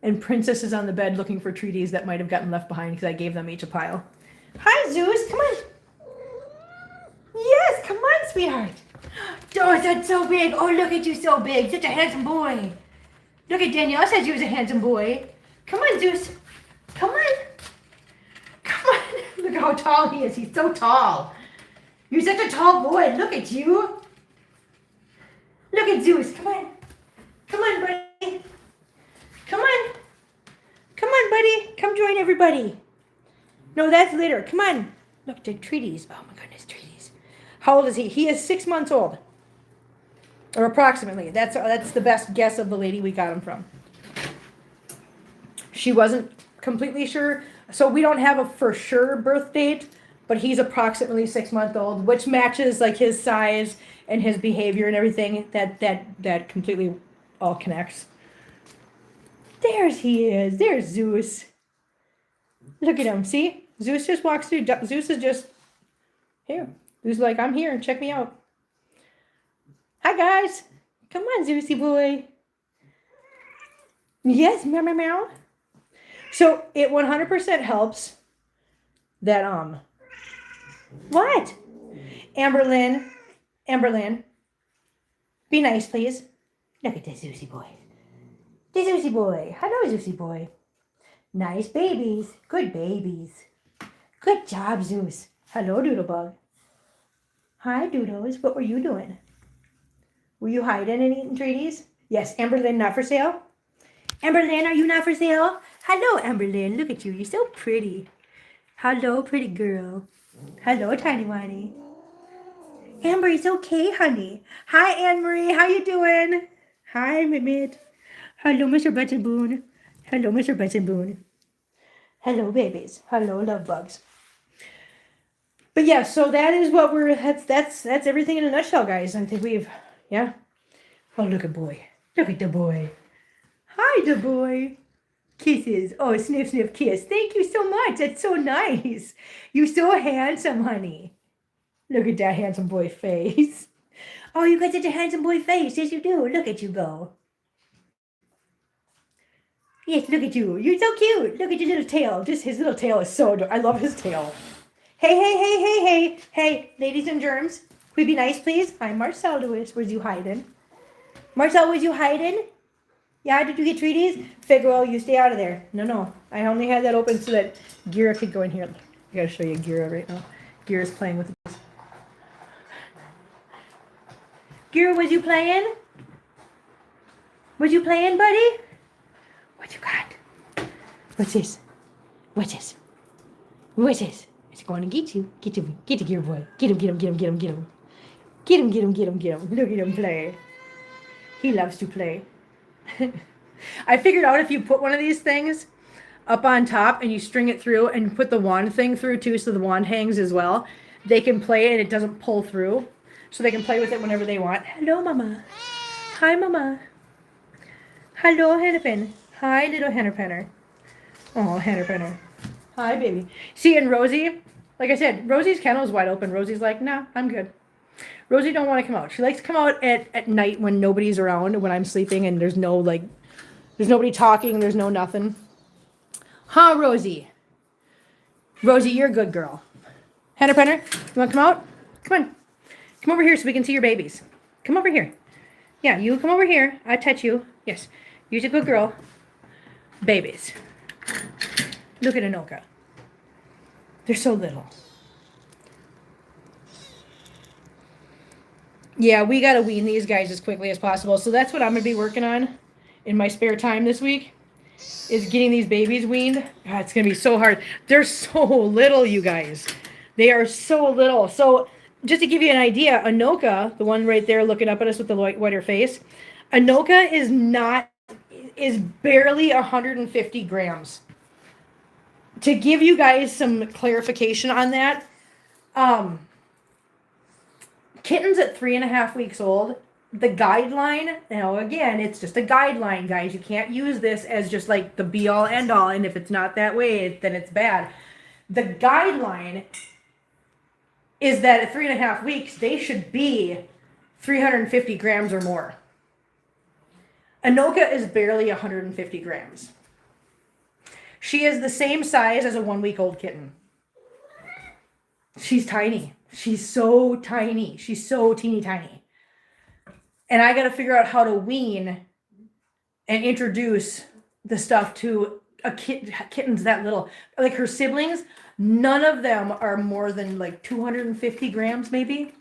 And Princess is on the bed looking for treaties that might have gotten left behind because I gave them each a pile. Hi, Zeus. Come on. Yes, come on, sweetheart. Oh, that's so big. Oh, look at you, so big. Such a handsome boy. Look at Danielle says you was a handsome boy. Come on, Zeus. Come on. Come on. Look how tall he is. He's so tall. You're such a tall boy. Look at you. Look at Zeus. Come on. Come on, buddy. Come on. Come on, buddy. Come join everybody. No, that's litter. Come on. Look, the treaties. Oh, my goodness, treaties. How old is he? He is 6 months old. Or approximately. That's the best guess of the lady we got him from. She wasn't completely sure. So we don't have a for sure birth date, but he's approximately 6 months old, which matches like his size and his behavior and everything. That completely all connects. There's he is. There's Zeus. Look at him. See? Zeus just walks through. Zeus is just here. Zeus is like, I'm here. Check me out. Hi, guys. Come on, Zeusy boy. Yes, meow, meow, meow. So it 100% helps that, what? Amberlynn, be nice, please. Look at this Zeusy boy. The Zeusy boy. Hello, Zeusy boy. Nice babies. Good babies. Good job, Zeus. Hello, Doodlebug. Hi, Doodles. What were you doing? Were you hiding and eating treaties? Yes, Amberlynn, not for sale. Amberlynn, are you not for sale? Hello, Amberlynn. Look at you. You're so pretty. Hello, pretty girl. Hello, tiny whitey. Anne-Marie's okay, honey. Hi, Anne-Marie. How you doing? Hi, Mimit. Hello, Mr. Benson Boone. Hello, Mr. Benson Boone. Hello, babies. Hello, love bugs. But yeah, so that is what we're. That's everything in a nutshell, guys. I think we've. Yeah. Oh, look at boy. Look at the boy. Hi, the boy. Kisses. Oh, sniff, sniff, kiss. Thank you so much. That's so nice. You're so handsome, honey. Look at that handsome boy face. Oh, you got such a handsome boy face. Yes, you do. Look at you go. Yes, look at you. You're so cute. Look at your little tail. Just his little tail is so adorable. I love his tail. Hey, hey, hey, hey, hey. Hey, ladies and germs. Can we be nice, please? Hi, Marcel Lewis. Where's you hiding? Marcel, was you hiding? Yeah, did you get treaties? Figaro, you stay out of there. No. I only had that open so that Gira could go in here. I gotta show you Gira right now. Gira's playing with this. Gira, was you playing? Was you playing, buddy? What you got? What's this? What's this? What's this? It's going to get you. Get him, Gira boy. Get him. Get him. Look at him play. He loves to play. I figured out if you put one of these things up on top and you string it through and put the wand thing through too, so the wand hangs as well, they can play it and it doesn't pull through. So they can play with it whenever they want. Hello, Mama. Hi, Mama. Hello, Hennepin. Hi, little Hennepenner. Oh, Hennepenner. Hi, baby. See, and Rosie, like I said, Rosie's kennel is wide open. Rosie's like, nah, I'm good. Rosie don't want to come out. She likes to come out at night when nobody's around, when I'm sleeping and there's nobody talking, there's no nothing. Huh, Rosie? Rosie, you're a good girl. Hennepenner, you want to come out? Come on. Come over here so we can see your babies. Come over here. Yeah, you come over here. I touch you. Yes. You're a good girl. Babies. Look at Anoka. They're so little. Yeah, we got to wean these guys as quickly as possible. So that's what I'm going to be working on in my spare time this week, is getting these babies weaned. God, it's going to be so hard. They're so little, you guys. They are so little. So just to give you an idea, Anoka, the one right there looking up at us with the whiter face, Anoka is barely 150 grams. To give you guys some clarification on that, kittens at 3.5 weeks old, the guideline, now again, it's just a guideline, guys. You can't use this as just like the be all end all, and if it's not that way, then it's bad. The guideline is that at 3.5 weeks, they should be 350 grams or more. Anoka is barely 150 grams. She is the same size as a 1-week-old kitten. She's tiny. She's so tiny. She's so teeny tiny. And I got to figure out how to wean and introduce the stuff to kittens that little. Like her siblings, none of them are more than like 250 grams maybe.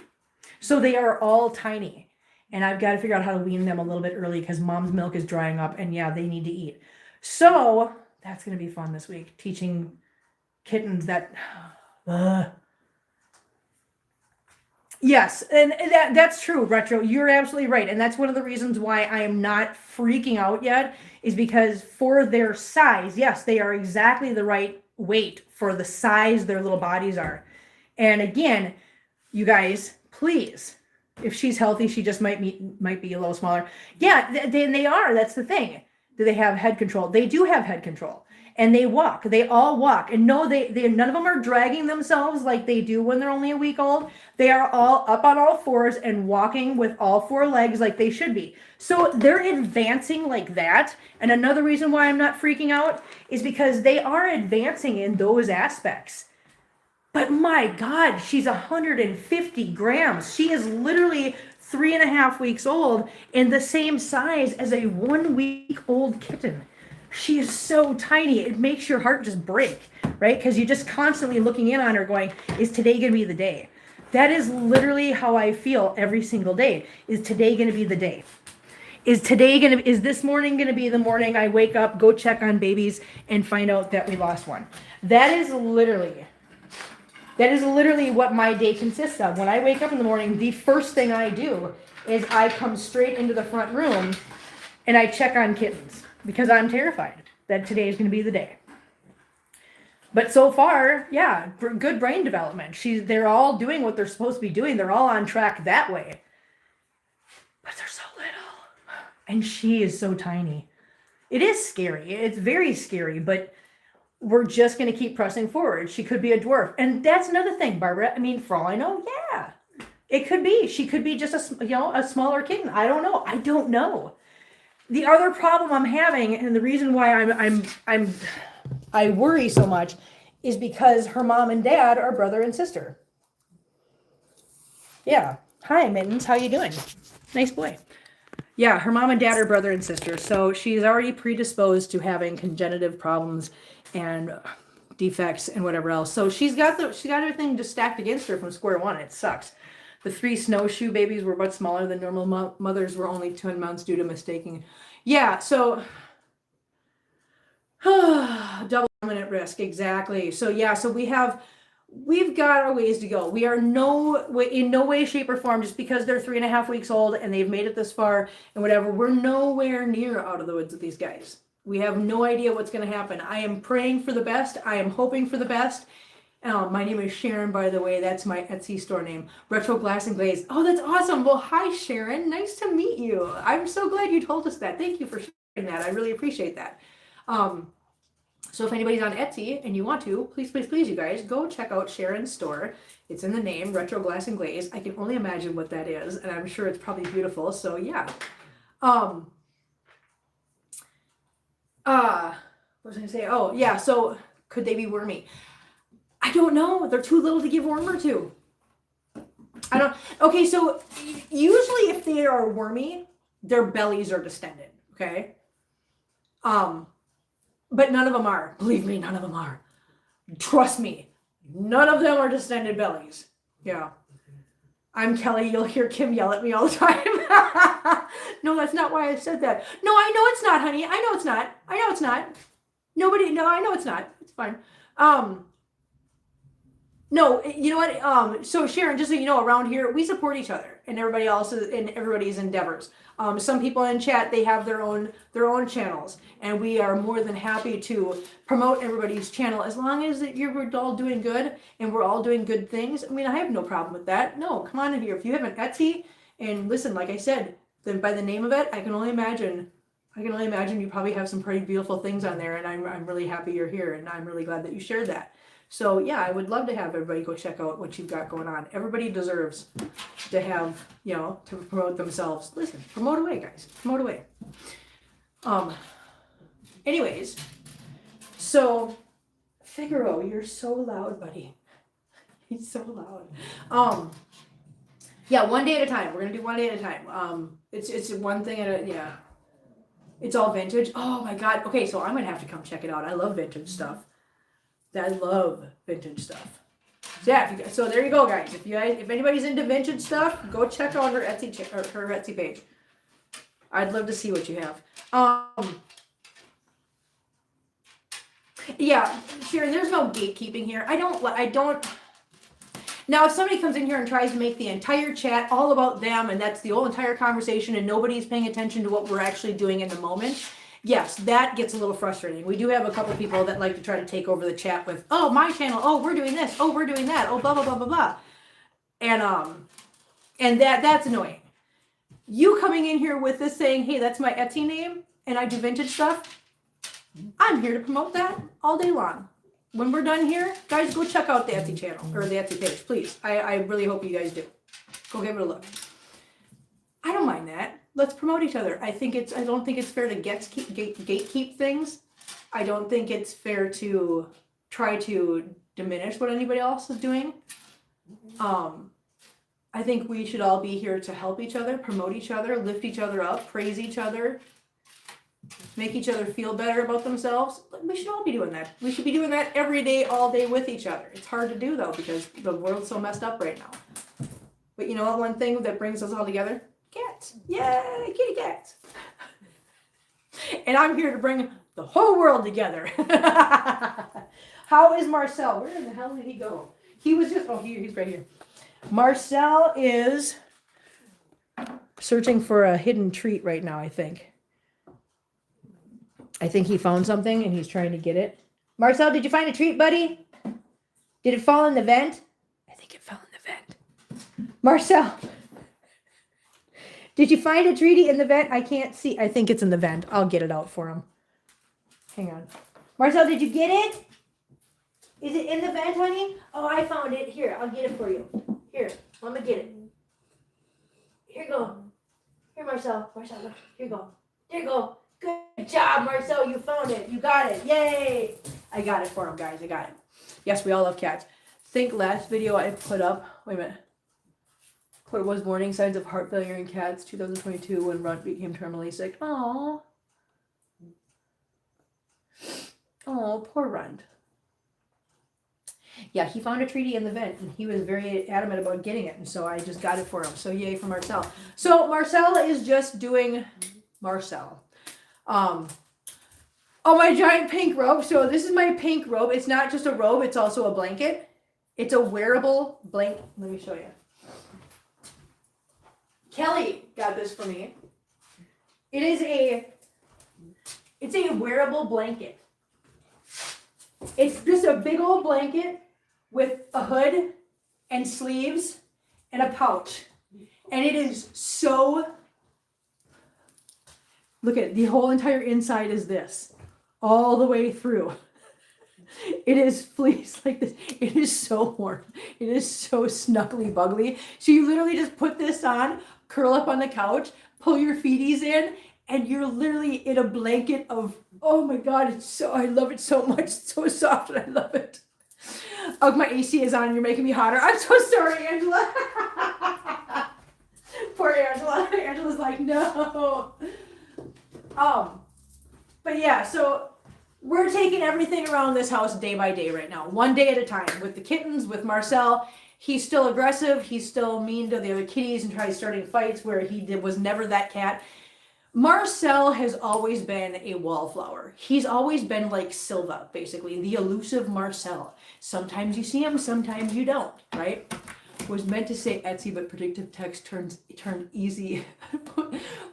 So they are all tiny. And I've got to figure out how to wean them a little bit early because mom's milk is drying up and yeah, they need to eat. So that's going to be fun this week, teaching kittens that... Yes, and that's true, Retro. You're absolutely right. And that's one of the reasons why I am not freaking out yet, is because for their size, yes, they are exactly the right weight for the size their little bodies are. And again, you guys, please, if she's healthy, she just might be a little smaller. Yeah, they are. That's the thing. Do they have head control? They do have head control. And they walk. They all walk. And no, they none of them are dragging themselves like they do when they're only a week old. They are all up on all fours and walking with all four legs like they should be. So they're advancing like that. And another reason why I'm not freaking out is because they are advancing in those aspects. But my God, she's 150 grams. She is literally 3.5 weeks old and the same size as a 1-week-old kitten. She is so tiny. It makes your heart just break, right? Because you're just constantly looking in on her going, is today going to be the day? That is literally how I feel every single day. Is today going to be the day? Is this morning going to be the morning I wake up, go check on babies, and find out that we lost one? That is literally That is literally what my day consists of. When I wake up in the morning, the first thing I do is I come straight into the front room and I check on kittens because I'm terrified that today is going to be the day. But so far, yeah, good brain development. They're all doing what they're supposed to be doing. They're all on track that way. But they're so little. And she is so tiny. It is scary. It's very scary, but we're just going to keep pressing forward. She could be a dwarf. And that's another thing, Barbara. I mean, for all I know, yeah, it could be. She could be just a smaller kitten. I don't know. I don't know. The other problem I'm having, and the reason why I worry so much, is because her mom and dad are brother and sister. Yeah. Hi, Mittens. How you doing? Nice boy. Yeah, her mom and dad are brother and sister, so she's already predisposed to having congenitive problems and defects and whatever else. So she's got everything just stacked against her from square one. It sucks. The 3 snowshoe babies were much smaller than normal mothers were only 2 months due to mistaking. Yeah, so double dominant risk, exactly. So yeah, so we've got a ways to go. We are in no way, shape, or form, just because they're 3.5 weeks old and they've made it this far and whatever, we're nowhere near out of the woods with these guys. We have no idea what's going to happen. I am praying for the best. I am hoping for the best. My name is Sharon, by the way. That's my Etsy store name. Retro Glass and Glaze. Oh, that's awesome. Well, hi, Sharon. Nice to meet you. I'm so glad you told us that. Thank you for sharing that. I really appreciate that. So if anybody's on Etsy and you want to, please, you guys, go check out Sharon's store. It's in the name, Retro Glass and Glaze. I can only imagine what that is, and I'm sure it's probably beautiful. So yeah. What was I gonna say? Oh yeah. So could they be wormy? I don't know. They're too little to give wormer to. I don't. Okay. So usually, if they are wormy, their bellies are distended. Okay. But none of them are. Believe me, none of them are. Trust me. None of them are distended bellies. Yeah. I'm Kelly. You'll hear Kim yell at me all the time. No, that's not why I said that. No, I know it's not, honey. I know it's not. I know it's not. I know it's not. It's fine. No, you know what? So Sharon, just so you know, around here, we support each other and everybody else in everybody's endeavors. Some people in chat, they have their own channels, and we are more than happy to promote everybody's channel as long as you're all doing good and we're all doing good things. I mean, I have no problem with that. No, come on in here. If you have an Etsy, and listen, like I said, then by the name of it, I can only imagine you probably have some pretty beautiful things on there, and I'm really happy you're here, and I'm really glad that you shared that. So yeah, I would love to have everybody go check out what you've got going on. Everybody deserves to have, to promote themselves. Listen, promote away, guys. Promote away. Anyways, so Figaro, you're so loud, buddy. He's so loud. Yeah, one day at a time. We're gonna do one day at a time. It's one thing at a, yeah. It's all vintage. Oh my God. Okay, so I'm gonna have to come check it out. I love vintage stuff. I love vintage stuff. So yeah, so there you go, guys. If anybody's into vintage stuff, go check out her Etsy page. I'd love to see what you have. Yeah, Sharon, there's no gatekeeping here. I don't. Now, if somebody comes in here and tries to make the entire chat all about them, and that's the whole entire conversation, and nobody's paying attention to what we're actually doing in the moment, yes, that gets a little frustrating. We do have a couple people that like to try to take over the chat with, oh, my channel, oh, we're doing this, oh, we're doing that, oh, blah, blah, blah, blah, blah. And that's annoying. You coming in here with this saying, hey, that's my Etsy name, and I do vintage stuff, I'm here to promote that all day long. When we're done here, guys, go check out the Etsy channel, or the Etsy page, please. I really hope you guys do. Go give it a look. I don't mind that. Let's promote each other. I don't think it's fair to gatekeep things. I don't think it's fair to try to diminish what anybody else is doing. I think we should all be here to help each other, promote each other, lift each other up, praise each other, make each other feel better about themselves. We should all be doing that. We should be doing that every day, all day with each other. It's hard to do, though, because the world's so messed up right now. But you know what? One thing that brings us all together? Cats. Yay, kitty cats. And I'm here to bring the whole world together. How is Marcel? Where in the hell did he go? He was just, he's right here. Marcel is searching for a hidden treat right now, I think. I think he found something and he's trying to get it. Marcel, did you find a treat, buddy? Did it fall in the vent? I think it fell in the vent. Marcel, did you find a treaty in the vent? I can't see. I think it's in the vent. I'll get it out for him. Hang on. Marcel, did you get it? Is it in the vent, honey? Oh, I found it. Here, I'll get it for you. Here, let me get it. Here you go. Here, Marcel. Marcel, look. Here you go. There you go. Good job, Marcel. You found it. You got it. Yay. I got it for him, guys. I got it. Yes, we all love cats. Think last video I put up. Wait a minute. What was warning signs of heart failure in cats 2022 when Runt became terminally sick. Oh. Oh, poor Runt. Yeah, he found a treaty in the vent, and he was very adamant about getting it, and so I just got it for him. So yay for Marcel. So Marcel is just doing Marcel. Oh, my giant pink robe. So this is my pink robe. It's not just a robe, it's also a blanket. It's a wearable blanket. Let me show you. Kelly got this for me. It's a wearable blanket. It's just a big old blanket with a hood and sleeves and a pouch. And it is so, look at it, the whole entire inside is this, all the way through. It is fleece like this. It is so warm. It is so snuggly buggly. So you literally just put this on, curl up on the couch, pull your feeties in, and you're literally in a blanket of, oh my God, I love it so much. It's so soft and I love it. Oh, my AC is on. You're making me hotter. I'm so sorry, Angela. Poor Angela. Angela's like, no. But yeah, so we're taking everything around this house day by day right now, one day at a time. With the kittens, with Marcel, he's still aggressive. He's still mean to the other kitties and tries starting fights where was never that cat. Marcel has always been a wallflower. He's always been like Silva, basically, the elusive Marcel. Sometimes you see him, sometimes you don't, right? Was meant to say Etsy, but predictive text turned easy.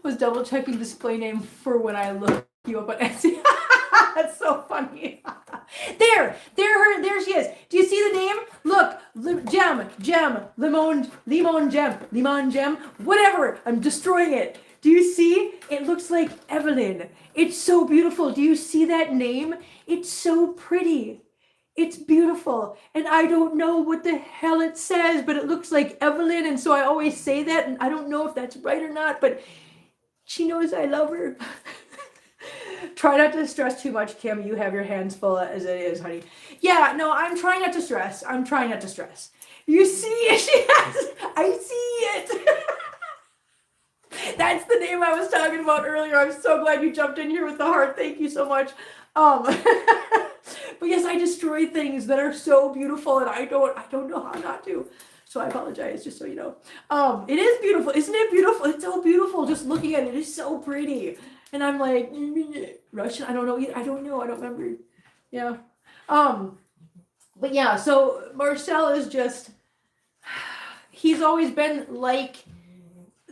Was double checking display name for when I look you up on Etsy. That's so funny. There she is. Do you see the name? Look, gem, limon gem, whatever. I'm destroying it. Do you see? It looks like Evelyn. It's so beautiful. Do you see that name? It's so pretty. It's beautiful. And I don't know what the hell it says, but it looks like Evelyn. And so I always say that. And I don't know if that's right or not, but she knows I love her. Try not to stress too much, Kim. You have your hands full as it is, honey. Yeah, no, I'm trying not to stress. You see it? I see it. That's the name I was talking about earlier. I'm so glad you jumped in here with the heart. Thank you so much. But yes, I destroy things that are so beautiful, and I don't know how not to. So I apologize, just so you know. It is beautiful. Isn't it beautiful? It's so beautiful. Just looking at it, it's so pretty. And I'm like, Russian? I don't know. I don't remember. Yeah. But yeah, so Marcel is just, he's always been like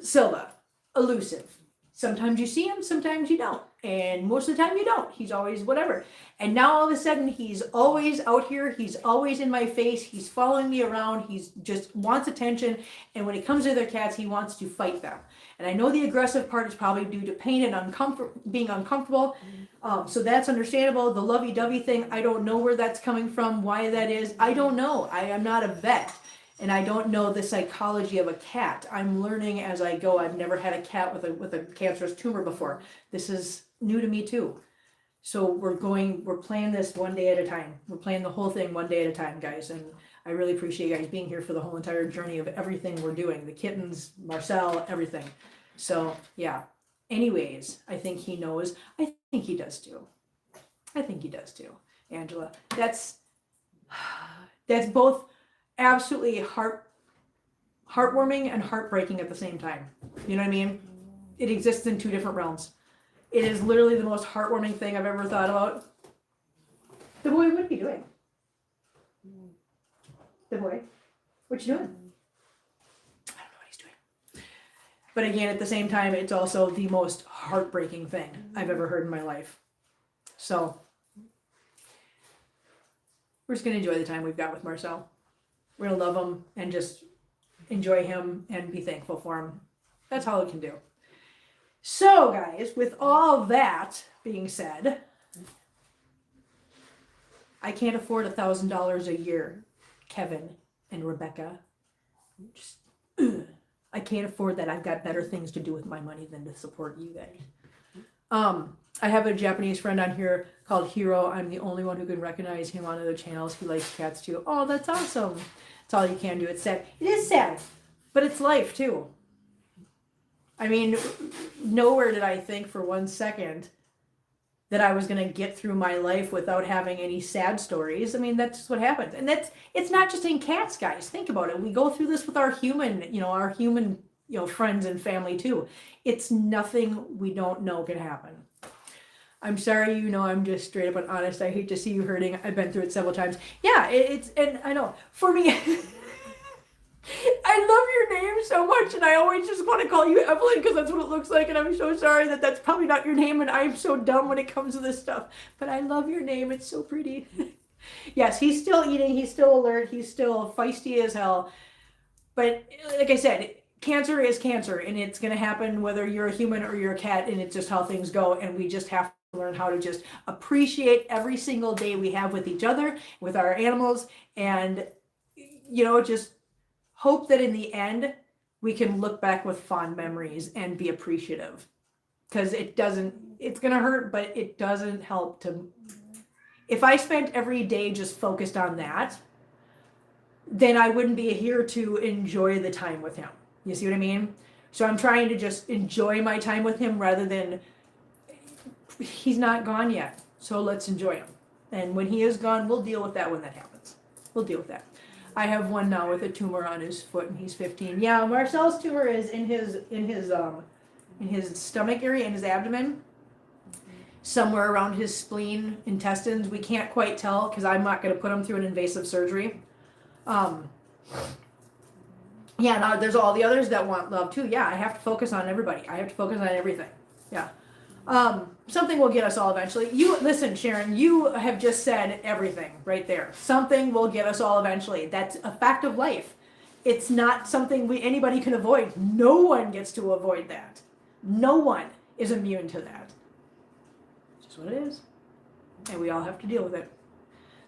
Silva, elusive. Sometimes you see him, sometimes you don't. And most of the time you don't. He's always whatever. And now all of a sudden he's always out here. He's always in my face. He's following me around. He's just wants attention. And when it comes to other cats, he wants to fight them. And I know the aggressive part is probably due to pain and being uncomfortable. So that's understandable. The lovey-dovey thing, I don't know where that's coming from, why that is. I don't know. I am not a vet. And I don't know the psychology of a cat. I'm learning as I go. I've never had a cat with a cancerous tumor before. This is new to me too. So we're playing this one day at a time. We're playing the whole thing one day at a time, guys. And I really appreciate you guys being here for the whole entire journey of everything we're doing. The kittens, Marcel, everything. So yeah. Anyways, I think he knows. I think he does too. Angela. That's both absolutely heartwarming and heartbreaking at the same time. You know what I mean? It exists in two different realms. It is literally the most heartwarming thing I've ever thought about. The boy would be doing. The boy. What you doing? I don't know what he's doing. But again, at the same time, it's also the most heartbreaking thing I've ever heard in my life. So we're just going to enjoy the time we've got with Marcel. We're going to love him and just enjoy him and be thankful for him. That's all we can do. So, guys, with all that being said, I can't afford $1,000 a year, Kevin and Rebecca. Just, I can't afford that. I've got better things to do with my money than to support you guys. I have a Japanese friend on here called Hiro. I'm the only one who can recognize him on other channels. He likes cats too. Oh, that's awesome. That's all you can do. It's sad. It is sad, but it's life too. I mean, nowhere did I think for 1 second that I was going to get through my life without having any sad stories. I mean, that's just what happens. And it's not just in cats, guys. Think about it. We go through this with our human, friends and family too. It's nothing we don't know can happen. I'm sorry, I'm just straight up and honest. I hate to see you hurting. I've been through it several times. Yeah, and I know, for me, I love your name so much, and I always just want to call you Evelyn because that's what it looks like, and I'm so sorry that that's probably not your name, and I'm so dumb when it comes to this stuff, but I love your name. It's so pretty. Yes, he's still eating. He's still alert. He's still feisty as hell, but like I said, cancer is cancer, and it's going to happen whether you're a human or you're a cat, and it's just how things go, and we just have to learn how to just appreciate every single day we have with each other, with our animals, and, just hope that in the end, we can look back with fond memories and be appreciative. Because it's going to hurt, but it doesn't help to... If I spent every day just focused on that, then I wouldn't be here to enjoy the time with him. You see what I mean? So I'm trying to just enjoy my time with him rather than... He's not gone yet, so let's enjoy him. And when he is gone, we'll deal with that when that happens. We'll deal with that. I have one now with a tumor on his foot, and he's 15. Yeah, Marcel's tumor is in his stomach area, in his abdomen, somewhere around his spleen, intestines. We can't quite tell because I'm not going to put him through an invasive surgery. Yeah, now there's all the others that want love too. Yeah, I have to focus on everybody. I have to focus on everything. Yeah. Something will get us all eventually. Listen, Sharon, you have just said everything right there. Something will get us all eventually. That's a fact of life. It's not something anybody can avoid. No one gets to avoid that. No one is immune to that. It's just what it is. And we all have to deal with it.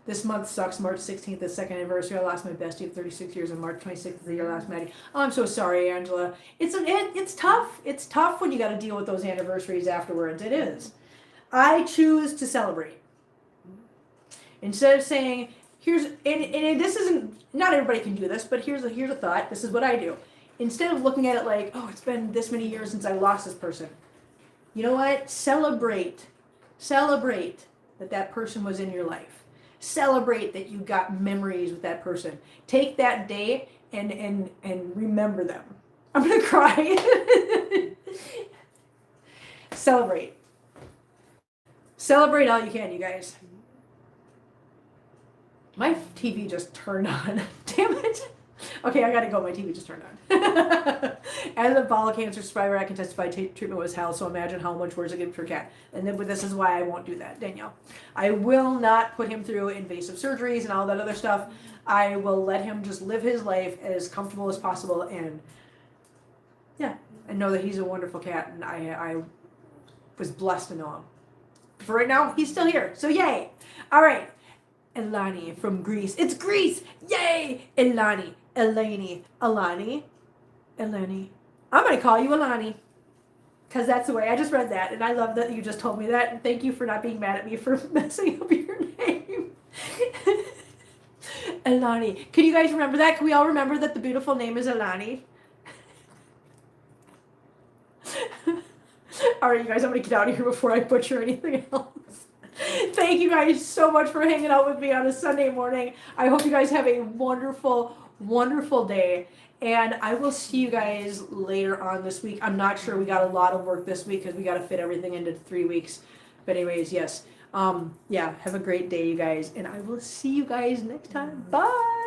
This month sucks. March 16th is the second anniversary. I lost my bestie of 36 years, and March 26th is the year I lost Maddie. Oh, I'm so sorry, Angela. It's tough. It's tough when you got to deal with those anniversaries afterwards. It is. I choose to celebrate. Instead of saying, and this isn't, not everybody can do this, but here's a thought. This is what I do. Instead of looking at it like, oh, it's been this many years since I lost this person. You know what? Celebrate that person was in your life. Celebrate that you got memories with that person. Take that day and remember them. I'm gonna cry. Celebrate all you can, you guys. My TV just turned on. Damn it. Okay, I gotta go. My TV just turned on. As a bowel cancer survivor, I can testify treatment was hell, so imagine how much worse it gets for cat. And then, but this is why I won't do that, Danielle. I will not put him through invasive surgeries and all that other stuff. I will let him just live his life as comfortable as possible and know that he's a wonderful cat, and I was blessed to know him. For right now, he's still here, so yay. All right. Elani from Greece. It's Greece! Yay! Elani. Eleni. Alani. Eleni. I'm going to call you Elani. Because that's the way. I just read that, and I love that you just told me that. And thank you for not being mad at me for messing up your name. Elani. Can you guys remember that? Can we all remember that the beautiful name is Elani? All right, you guys, I'm going to get out of here before I butcher anything else. Thank you guys so much for hanging out with me on a Sunday morning. I hope you guys have a wonderful, wonderful day. And I will see you guys later on this week. I'm not sure. We got a lot of work this week because we got to fit everything into 3 weeks. But anyways, yes. Have a great day, you guys. And I will see you guys next time. Bye.